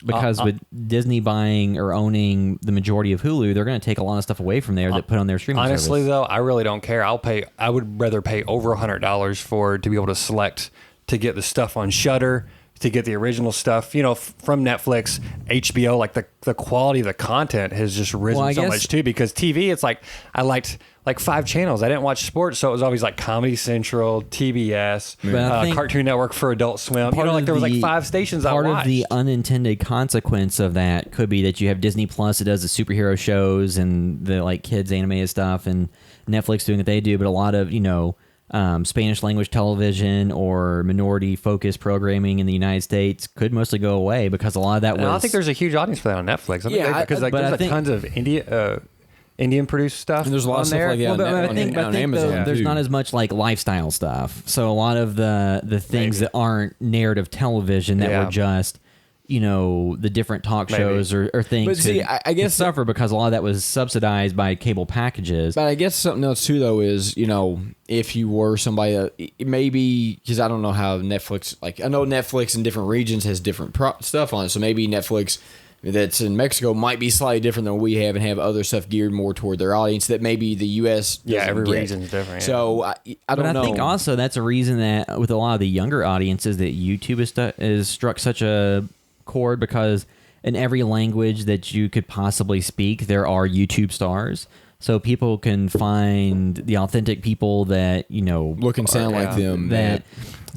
because with Disney buying or owning the majority of Hulu, they're going to take a lot of stuff away from there that put on their streaming service. Honestly, though, I really don't care. I would rather pay over $100 to be able to select to get the stuff on Shudder, to get the original stuff, from Netflix, HBO. Like the quality of the content has just risen so much too, because TV, it's like, I liked like 5 channels. I didn't watch sports, so it was always like Comedy Central, TBS, Cartoon Network for Adult Swim. There was like 5 stations I watched. Part of the unintended consequence of that could be that you have Disney Plus that does the superhero shows and the like kids animated stuff, and Netflix doing what they do, but a lot of, Spanish language television or minority focused programming in the United States could mostly go away, because a lot of that was... I think there's a huge audience for that on Netflix. Because there's tons of Indian produced stuff. And there's a lot of stuff like that on Amazon. There's not as much like lifestyle stuff. So a lot of the things that aren't narrative television that were just... the different talk shows or things. But see, I guess suffer because a lot of that was subsidized by cable packages. But I guess something else too, though, is if you were somebody that maybe, because I don't know how Netflix, like I know Netflix in different regions has different stuff on it, so maybe Netflix that's in Mexico might be slightly different than we have and have other stuff geared more toward their audience that maybe the U.S. every get. region's different. So I don't know. I think also that's a reason that with a lot of the younger audiences that YouTube is struck such a chord, because in every language that you could possibly speak, there are YouTube stars. So people can find the authentic people that, look and sound like them.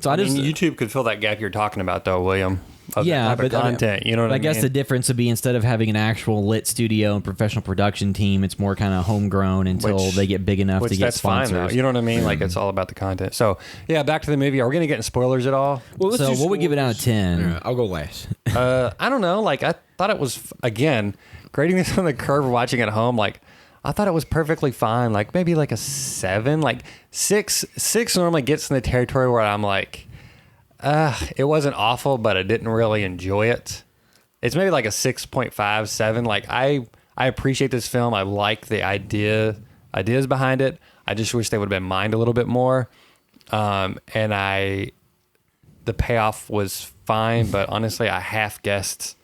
So I just YouTube could fill that gap you're talking about, though, William. Of yeah, that type of content. You know what I mean? I guess the difference would be, instead of having an actual lit studio and professional production team, it's more kind of homegrown until they get big enough to get sponsors. Fine, though. You know what I mean? Like, it's all about the content. So, yeah, back to the movie. Are we going to get in spoilers at all? Well, so what would give it out of 10? Yeah, I'll go last. I don't know. Like, I thought it was, again, grading this on the curve, watching at home, like, I thought it was perfectly fine. Like, maybe like a 7. Like, 6 normally gets in the territory where I'm like, it wasn't awful, but I didn't really enjoy it. It's maybe like a 6.5, 7. Like, I appreciate this film. I like the ideas behind it. I just wish they would have been mined a little bit more. And the payoff was fine, but honestly, I half guessed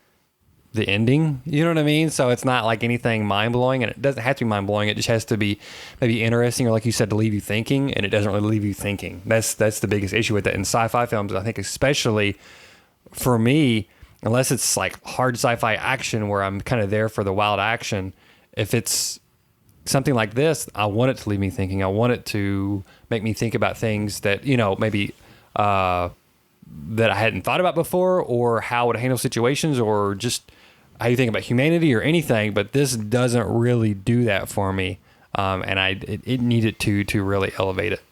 the ending. You know what I mean? So it's not like anything mind-blowing, and it doesn't have to be mind-blowing. It just has to be maybe interesting, or like you said, to leave you thinking, and it doesn't really leave you thinking. That's the biggest issue with it. In sci-fi films, I think, especially for me, unless it's like hard sci-fi action where I'm kind of there for the wild action, if it's something like this, I want it to leave me thinking. I want it to make me think about things that, maybe that I hadn't thought about before, or how I would handle situations, or just how you think about humanity or anything. But this doesn't really do that for me, and it needed to really elevate it.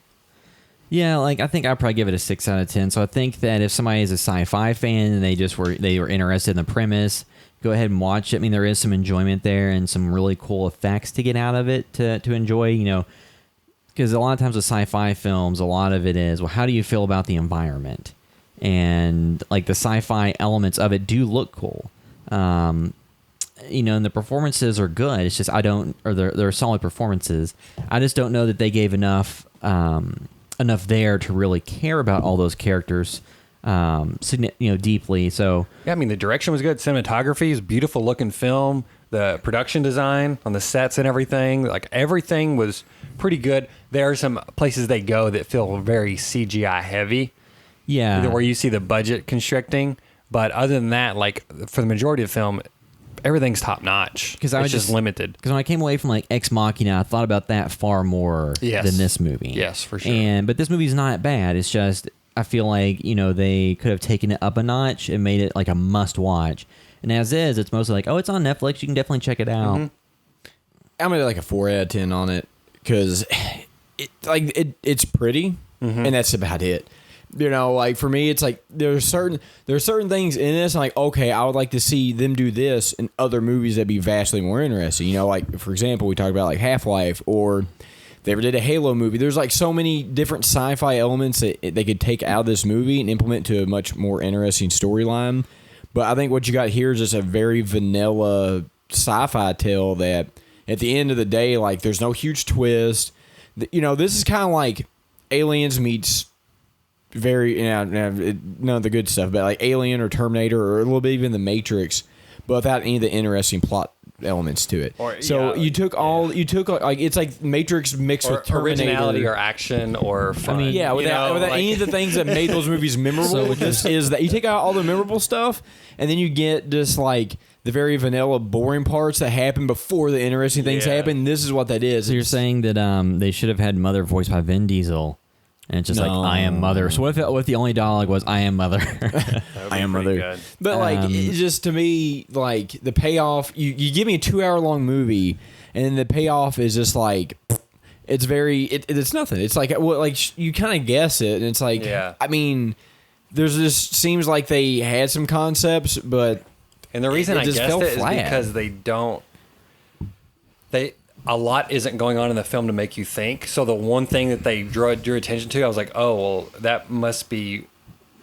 Yeah, like I think I'd probably give it a 6 out of 10. So I think that if somebody is a sci-fi fan and they were interested in the premise, go ahead and watch it. I mean, there is some enjoyment there and some really cool effects to get out of it to enjoy, because a lot of times with sci-fi films, a lot of it is, well, how do you feel about the environment? And like the sci-fi elements of it do look cool. And the performances are good. It's just they're solid performances. I just don't know that they gave enough there to really care about all those characters, deeply. So yeah, I mean, the direction was good. Cinematography is beautiful looking film. The production design on the sets and everything, like everything was pretty good. There are some places they go that feel very CGI heavy. Yeah, where you see the budget constricting. But other than that, like for the majority of the film, everything's top notch. Because I was just limited. Because when I came away from like Ex Machina, I thought about that far more than this movie. Yes, for sure. But this movie's not bad. It's just I feel like they could have taken it up a notch and made it like a must watch. And as is, it's mostly like, oh, it's on Netflix. You can definitely check it out. Mm-hmm. I'm gonna like a 4 out of 10 on it because it's pretty, and that's about it. Like for me, it's like there are certain things in this. I'm like, okay, I would like to see them do this in other movies that'd be vastly more interesting. Like for example, we talked about like Half-Life, or if they ever did a Halo movie. There's like so many different sci-fi elements that they could take out of this movie and implement to a much more interesting storyline. But I think what you got here is just a very vanilla sci-fi tale that at the end of the day, like there's no huge twist. This is kind of like Aliens meets none of the good stuff, but like Alien or Terminator or a little bit even The Matrix, but without any of the interesting plot elements to it. You took it's like Matrix mixed with Terminator. Originality or action or fun. Without any of the things that made those movies memorable. This is that you take out all the memorable stuff, and then you get just like the very vanilla, boring parts that happen before the interesting things happen. This is what that is. So you're saying that they should have had Mother voiced by Vin Diesel. And it's just like, I am Mother. So what if the only dialogue was, I am Mother? I am Mother. Good. But it just to me, like the payoff, you give me a 2-hour-long movie, and the payoff is just like, it's nothing. It's like, you kind of guess it, and it's like, I mean, there's just seems like they had some concepts, but and the reason I guessed it is because a lot isn't going on in the film to make you think. So the one thing that they drew attention to, I was like, oh, well, that must be...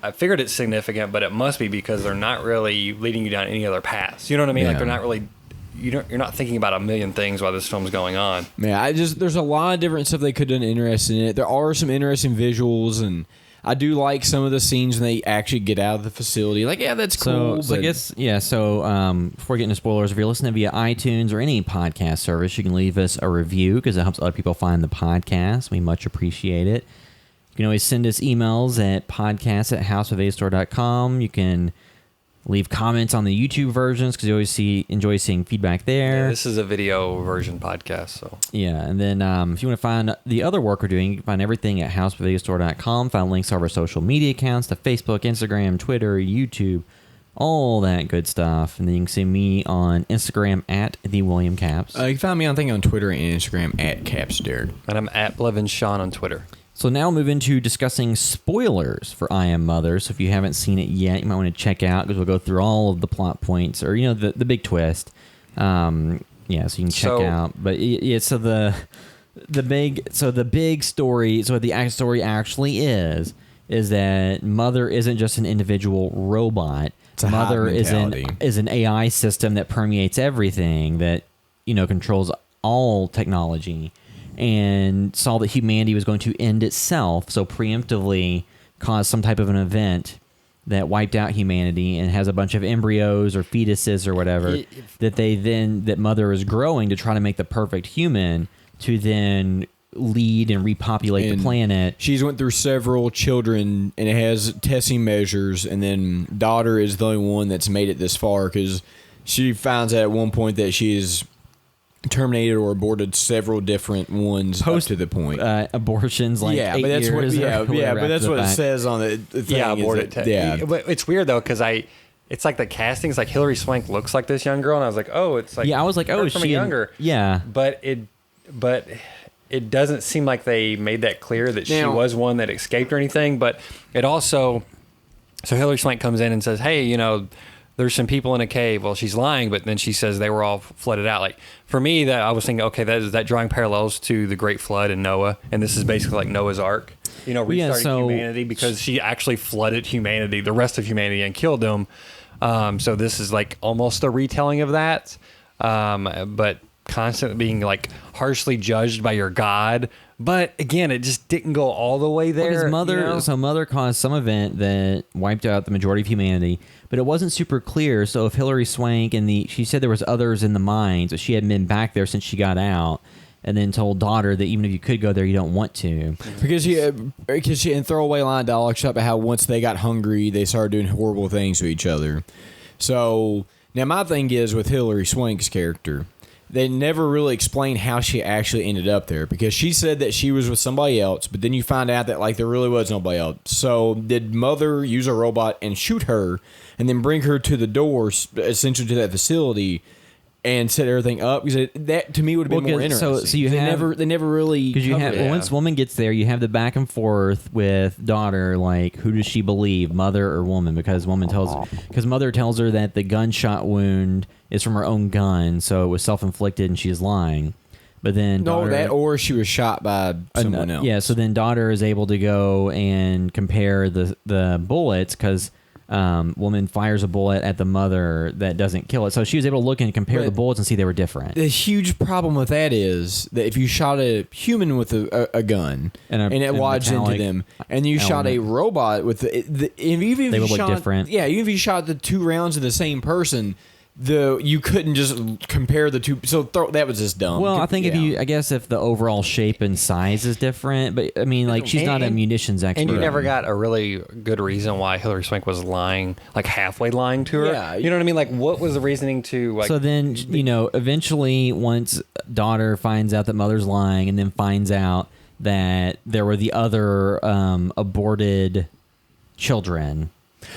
I figured it's significant, but it must be because they're not really leading you down any other paths. You know what I mean? Yeah. Like, they're not really... You're not thinking about a million things while this film's going on. Yeah, there's a lot of different stuff they could have done interesting in it. There are some interesting visuals, and I do like some of the scenes when they actually get out of the facility. Like, yeah, that's cool. So I guess, before getting to spoilers, if you're listening via iTunes or any podcast service, you can leave us a review because it helps other people find the podcast. We much appreciate it. You can always send us emails at podcast@houseofastore.com. You can leave comments on the YouTube versions because you always enjoy seeing feedback there. Yeah, this is a video version podcast, so yeah. And then if you want to find the other work we're doing, you can find everything at houseofastore.com. Find links to our social media accounts, to Facebook, Instagram, Twitter, YouTube, all that good stuff. And then you can see me on Instagram at @TheWilliamCaps. You can find me on Twitter and Instagram at CapsDerek. And I'm at BlevinSean on Twitter. So now we'll move into discussing spoilers for I Am Mother. So if you haven't seen it yet, you might want to check out because we'll go through all of the plot points or, the big twist. So you can check out. But so the big story, so what the story actually is that Mother isn't just an individual robot. Mother is an AI system that permeates everything, that, controls all technology, and saw that humanity was going to end itself, so preemptively caused some type of an event that wiped out humanity and has a bunch of embryos or fetuses or whatever that Mother is growing to try to make the perfect human to then lead and repopulate the planet. She's went through several children, and it has testing measures, and then daughter is the only one that's made it this far because she finds out at one point that she is terminated or aborted several different ones up to the point. Abortions, like 8 but that's years. but that's what it says on the thing. Yeah, aborted. But it's weird though because it's like the castings, like Hilary Swank looks like this young girl, and I was like, oh, it's like I was like, oh, is she younger? But it doesn't seem like they made that clear that she was one that escaped or anything. But it also, so Hilary Swank comes in and says, hey, there's some people in a cave. Well, she's lying, but then she says they were all flooded out. Like, for me, that I was thinking, okay, that drawing parallels to the Great Flood and Noah, and this is basically like Noah's Ark, restarting humanity because she actually flooded humanity, the rest of humanity, and killed them. So this is like almost a retelling of that, but constantly being like harshly judged by your God. But again, it just didn't go all the way there. Mother caused some event that wiped out the majority of humanity, but it wasn't super clear. So if Hilary Swank she said there was others in the mines, but she hadn't been back there since she got out, and then told daughter that even if you could go there, you don't want to. Because she in throwaway line dialogue shot about how once they got hungry, they started doing horrible things to each other. So now my thing is with Hilary Swank's character, they never really explained how she actually ended up there because she said that she was with somebody else, but then you find out that like there really was nobody else. So did Mother use a robot and shoot her and then bring her to the doors, essentially to that facility, and set everything up? Because that to me would have been more interesting. So they never really, because once woman gets there, you have the back and forth with daughter, like who does she believe, mother or woman? Because Mother tells her that the gunshot wound is from her own gun, so it was self-inflicted and she's lying. But then or she was shot by someone else. Yeah, so then daughter is able to go and compare the bullets because woman fires a bullet at the mother that doesn't kill it. So she was able to look and compare the bullets and see they were different. The huge problem with that is that if you shot a human with a gun and it lodged into them, and you shot a robot with even they would look different. Yeah, even if you shot the 2 rounds of the same person, you couldn't just compare the two. So that was just dumb. Well, I think if the overall shape and size is different, but I mean, like she's not a munitions expert. And you never got a really good reason why Hilary Swank was lying, like halfway lying to her. Yeah, you know what I mean? Like, what was the reasoning to like? So then, eventually, once daughter finds out that mother's lying, and then finds out that there were the other aborted children.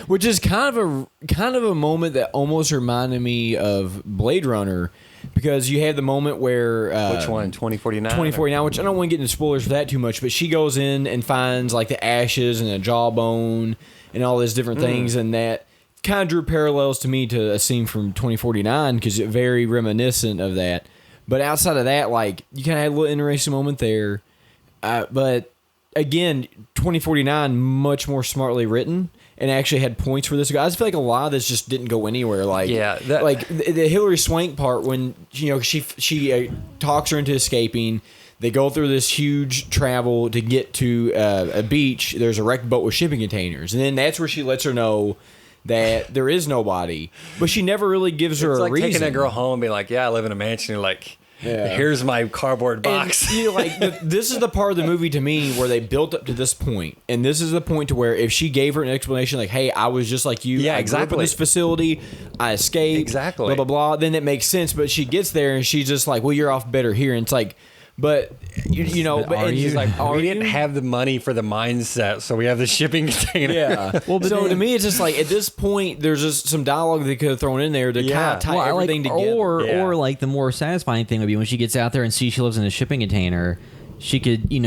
Which is kind of a moment that almost reminded me of Blade Runner, because you have the moment where which one, 2049? 2049, which I don't want to get into spoilers for that too much, but she goes in and finds like the ashes and a jawbone and all these different things, and that kind of drew parallels to me to a scene from 2049 because it's very reminiscent of that. But outside of that, like you kind of had a little interesting moment there, but again, 2049 much more smartly written. And actually had points for this guy. I just feel like a lot of this just didn't go anywhere. Like, like the Hilary Swank part when she talks her into escaping. They go through this huge travel to get to a beach. There's a wrecked boat with shipping containers. And then that's where she lets her know that there is nobody. But she never really gives her a reason. Taking that girl home and be like, yeah, I live in a mansion. You're like, here's my cardboard box. And, this is the part of the movie to me where they built up to this point. And this is the point to where if she gave her an explanation like, hey, I was just like you. Yeah, I grew up in this facility. I escaped. Exactly. Blah, blah, blah. Then it makes sense. But she gets there and she's just like, well, you're off better here. And it's like, but she's like, we didn't have the money for the mindset, so we have the shipping container. Yeah. Well, so to me, it's just like at this point, there's just some dialogue they could have thrown in there to kind of tie everything together. Or like the more satisfying thing would be when she gets out there and sees she lives in a shipping container. She could, be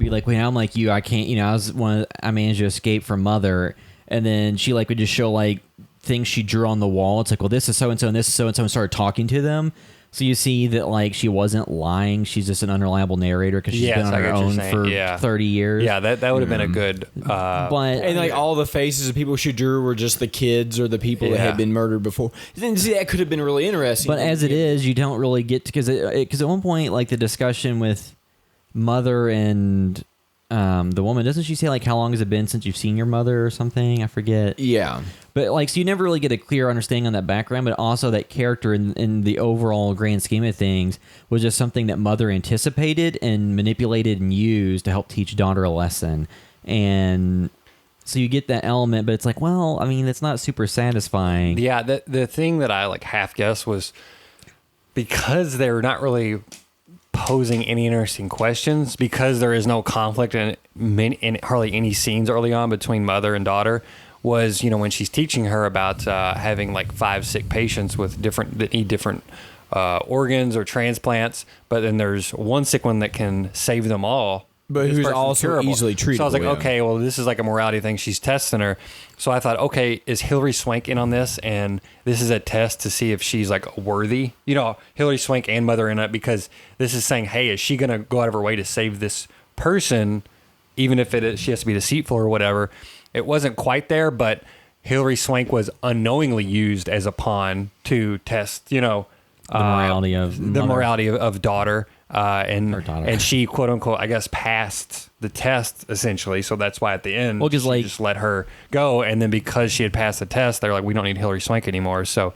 like, wait, I'm like you. I can't, I managed to escape from Mother, and then she like would just show like things she drew on the wall. It's like, well, this is so and so, and this is so and so, and started talking to them. So you see that like she wasn't lying; she's just an unreliable narrator because she's been on her own for 30 years. Yeah, that would have been a good. And like all the faces of people she drew were just the kids or the people that had been murdered before. Then see that could have been really interesting. But as it is, you don't really get to because at one point like the discussion with Mother and the woman, doesn't she say like how long has it been since you've seen your mother or something? I forget. Yeah. But like, so you never really get a clear understanding on that background, but also that character in the overall grand scheme of things was just something that Mother anticipated and manipulated and used to help teach daughter a lesson. And so you get that element, but it's like, well, I mean, it's not super satisfying. Yeah, the thing that I like half guessed was because they're not really posing any interesting questions, because there is no conflict in hardly any scenes early on between mother and daughter, was when she's teaching her about having like 5 sick patients with that need different organs or transplants, but then there's one sick one that can save them all, but who's also curable. Easily treatable. So I was like, okay, well, this is like a morality thing. She's testing her. So I thought, okay, is Hilary Swank in on this? And this is a test to see if she's like worthy. Hilary Swank and Mother in it, because this is saying, hey, is she going to go out of her way to save this person, even if she has to be deceitful or whatever? It wasn't quite there, but Hilary Swank was unknowingly used as a pawn to test, the morality of daughter. And she, quote unquote, I guess, passed the test essentially. So that's why at the end, she just let her go. And then because she had passed the test, they're like, we don't need Hilary Swank anymore. So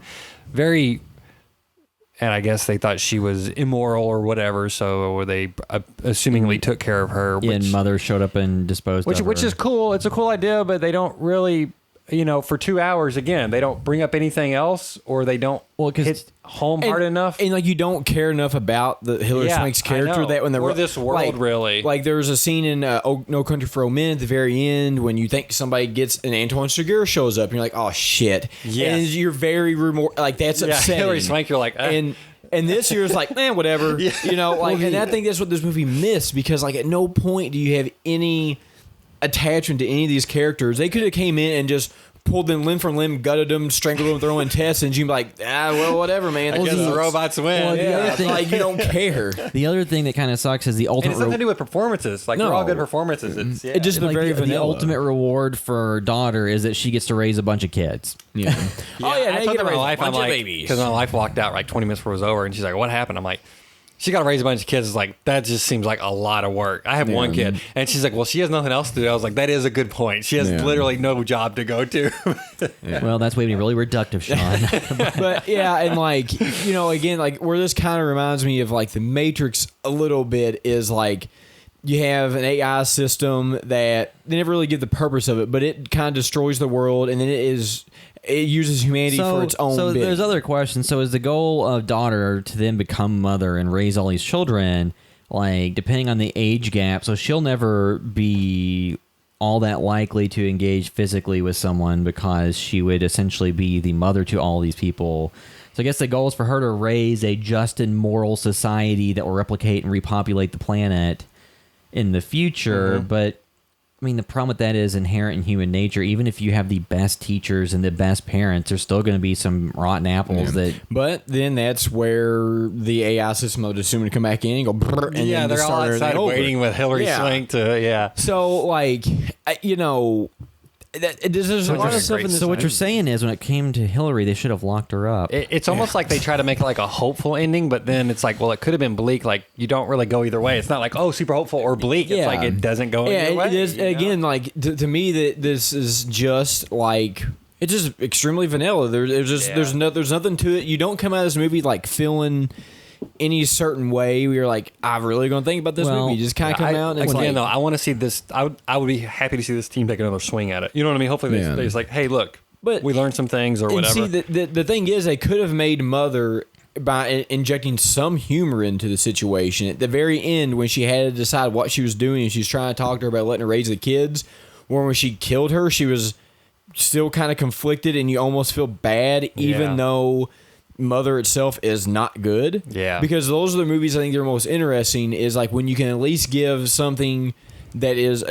and I guess they thought she was immoral or whatever. So they assumingly took care of her. And Mother showed up and disposed of her. Which is cool. It's a cool idea, but they don't really, for 2 hours, again, they don't bring up anything else, or they don't hit home hard enough. And like you don't care enough about the Hilary Swank's character that when they're this world really. Like there's a scene in No Country for Old Men at the very end when you think somebody gets and Antoine Chigurh shows up and you're like, oh shit. Yes. And you're very like that's upsetting. Hilary Swank, you're like, and this year's like, whatever. And I think that's what this movie missed, because like at no point do you have any attachment to any of these characters. They could have came in and just pulled them limb from limb, gutted them, strangled them, throwing tests, and you'd be like, well, whatever, man. I guess the robots win. Well, the other thing, like you don't care. The other thing that kind of sucks is the ultimate. And it's nothing to do with performances. Like they're all good performances. It just the ultimate reward for daughter is that she gets to raise a bunch of kids. Yeah. I told my wife, I'm like, because my wife walked out like 20 minutes before it was over, and she's like, what happened? I'm like, she got to raise a bunch of kids. It's like, that just seems like a lot of work. I have one kid. And she's like, well, she has nothing else to do. I was like, that is a good point. She has literally no job to go to. Well, that's way really reductive, Sean. But yeah, and like, again, like where this kind of reminds me of like the Matrix a little bit is like, you have an AI system that they never really give the purpose of it, but it kind of destroys the world, and then it uses humanity for its own So bit. there's other questions. So is the goal of daughter to then become mother and raise all these children, like depending on the age gap, so she'll never be all that likely to engage physically with someone because she would essentially be the mother to all these people. So I guess the goal is for her to raise a just and moral society that will replicate and repopulate the planet in the future. But I mean, the problem with that is inherent in human nature. Even if you have the best teachers and the best parents, there's still going to be some rotten apples that. But then that's where the AI system would assume to come back in and go. Brr, and then they're all outside waiting with Hilary Swank to. Yeah. So like, There's a lot of stuff in this. So what you're saying is, when it came to Hillary, they should have locked her up. It's almost like they try to make it like a hopeful ending, but then it's like, well, it could have been bleak. Like, you don't really go either way. It's not like, oh, super hopeful or bleak. It's like it doesn't go either way. It is, again, like to me, that this is just like, it's just extremely vanilla. There's nothing to it. You don't come out of this movie like feeling any certain way. You're like, I'm really going to think about this movie. You just kind of come out. And it's again, like, though, I want to see this. I would be happy to see this team take another swing at it. You know what I mean? Hopefully, they're just like, hey, look, but we learned some things or whatever. See, the thing is, they could have made Mother by injecting some humor into the situation at the very end when she had to decide what she was doing and she's trying to talk to her about letting her raise the kids. When she killed her, she was still kind of conflicted, and you almost feel bad, even though Mother itself is not good. Yeah. Because those are the movies I think that are most interesting, is like when you can at least give something that is,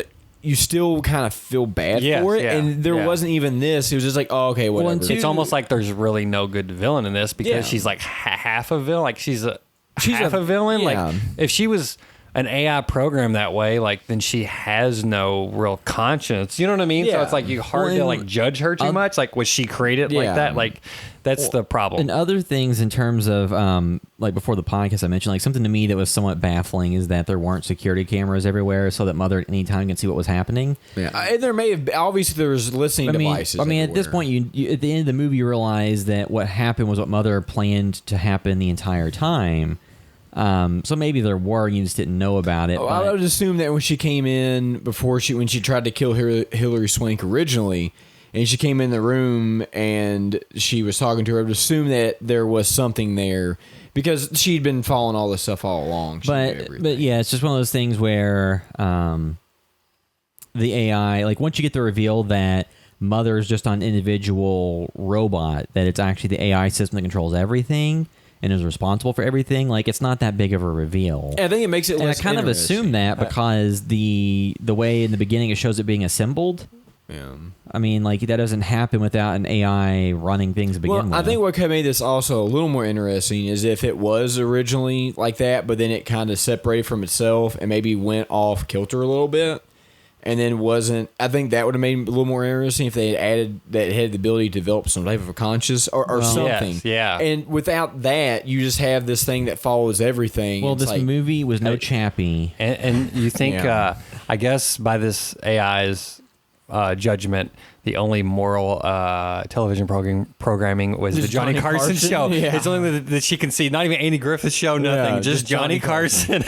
you still kind of feel bad for it. Yeah, and there wasn't even this. It was just like, oh, okay, whatever. It's almost like there's really no good villain in this because she's like half a villain. Like she's half a villain. Yeah. Like if she was an AI program that way, like then she has no real conscience. You know what I mean? So it's like you hard to like judge her too much. Like was she created like that? Like that's the problem. And other things in terms of like before the podcast, I mentioned like something to me that was somewhat baffling is that there weren't security cameras everywhere, so that Mother at any time can see what was happening. Yeah, and there may have obviously there was listening devices. I mean, at this point, you at the end of the movie, you realize that what happened was what Mother planned to happen the entire time. So maybe there were, you just didn't know about it. I would assume that when she came in when she tried to kill Hillary Swank originally, and she came in the room and she was talking to her, I would assume that there was something there because she'd been following all this stuff all along. But yeah, it's just one of those things where the AI, like once you get the reveal that Mother is just an individual robot, that it's actually the AI system that controls everything and is responsible for everything, like it's not that big of a reveal. I think it makes it less I kind of assume that because the way in the beginning it shows it being assembled. Yeah. I mean, like that doesn't happen without an AI running things to begin with. I think what could have made this also a little more interesting is if it was originally like that, but then it kind of separated from itself and maybe went off kilter a little bit. And then wasn't. I think that would have made it a little more interesting if they had added that it had the ability to develop some type of a conscience or something. Yes, yeah. And without that, you just have this thing that follows everything. Well, this movie was no Chappie. And you think, I guess by this AI's judgment, the only moral television programming was the Johnny Carson show. Yeah. It's only that she can see. Not even Andy Griffith's show, nothing. Just Johnny Carson.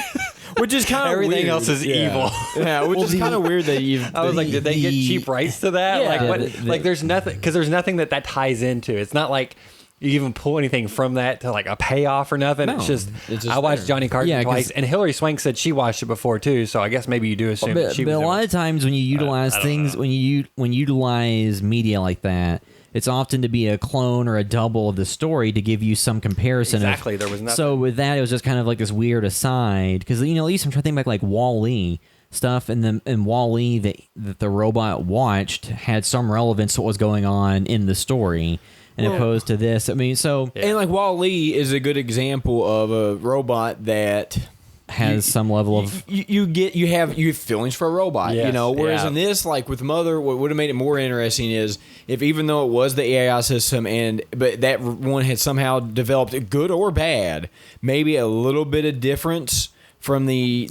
Which is kind of everything weird. else is evil. Yeah, which is kind of weird that you've. I was like, did they get cheap rights to that? Yeah. Like, what? Like, there's nothing because there's nothing that ties into. It's not like you even pull anything from that to like a payoff or nothing. No, it's just I there. watched Johnny Carson twice, and Hillary Swank said she watched it before too. So I guess maybe you do assume that she was. But a lot of times when you utilize things, when you utilize media like that, it's often to be a clone or a double of the story to give you some comparison. Exactly, there was nothing. So with that, it was just kind of like this weird aside because at least I'm trying to think back like Wall-E stuff, and Wall-E that the robot watched had some relevance to what was going on in the story. And opposed to this, I mean, so and like Wall-E is a good example of a robot that has some level of you have feelings for a robot, whereas in this, like with Mother, what would have made it more interesting is if even though it was the AI system but that one had somehow developed good or bad, maybe a little bit of difference from the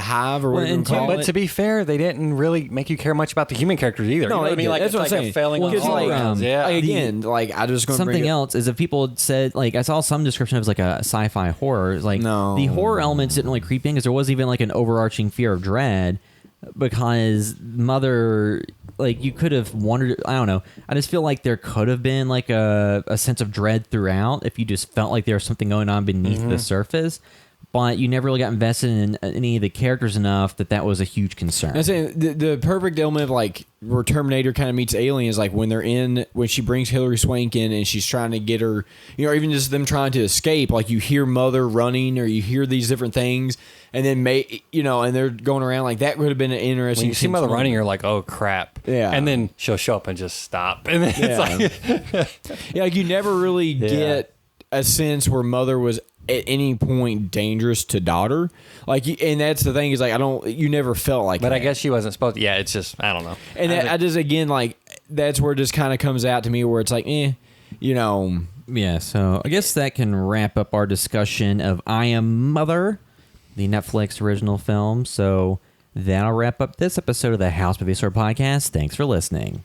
hive or whatever you call it. But to be fair, they didn't really make you care much about the human characters either. No, you know what I mean? Like, that's what I'm saying. A failing on all rounds. Yeah. Again, I just going to something else is if people had said, like, I saw some description of like a sci-fi horror. Like, the horror elements didn't really creep in because there was even like an overarching fear of dread because Mother, like, you could have wondered. I don't know. I just feel like there could have been like a sense of dread throughout if you just felt like there was something going on beneath the surface. But you never really got invested in any of the characters enough that was a huge concern. I'm saying the perfect element of like where Terminator kind of meets Alien is like when she brings Hillary Swank in and she's trying to get her, or even just them trying to escape. Like you hear Mother running or you hear these different things, and then and they're going around like that would have been an interesting. When you see Mother running, you're like, oh crap, and then she'll show up and just stop, and then it's like, like you never really get a sense where Mother was at any point dangerous to daughter. Like, and that's the thing is like you never felt like. But that. I guess she wasn't supposed to. Yeah, it's just I don't know. And I just again like that's where it just kind of comes out to me where it's like, Yeah, so I guess that can wrap up our discussion of I Am Mother, the Netflix original film. So that'll wrap up this episode of the House Movie Store podcast. Thanks for listening.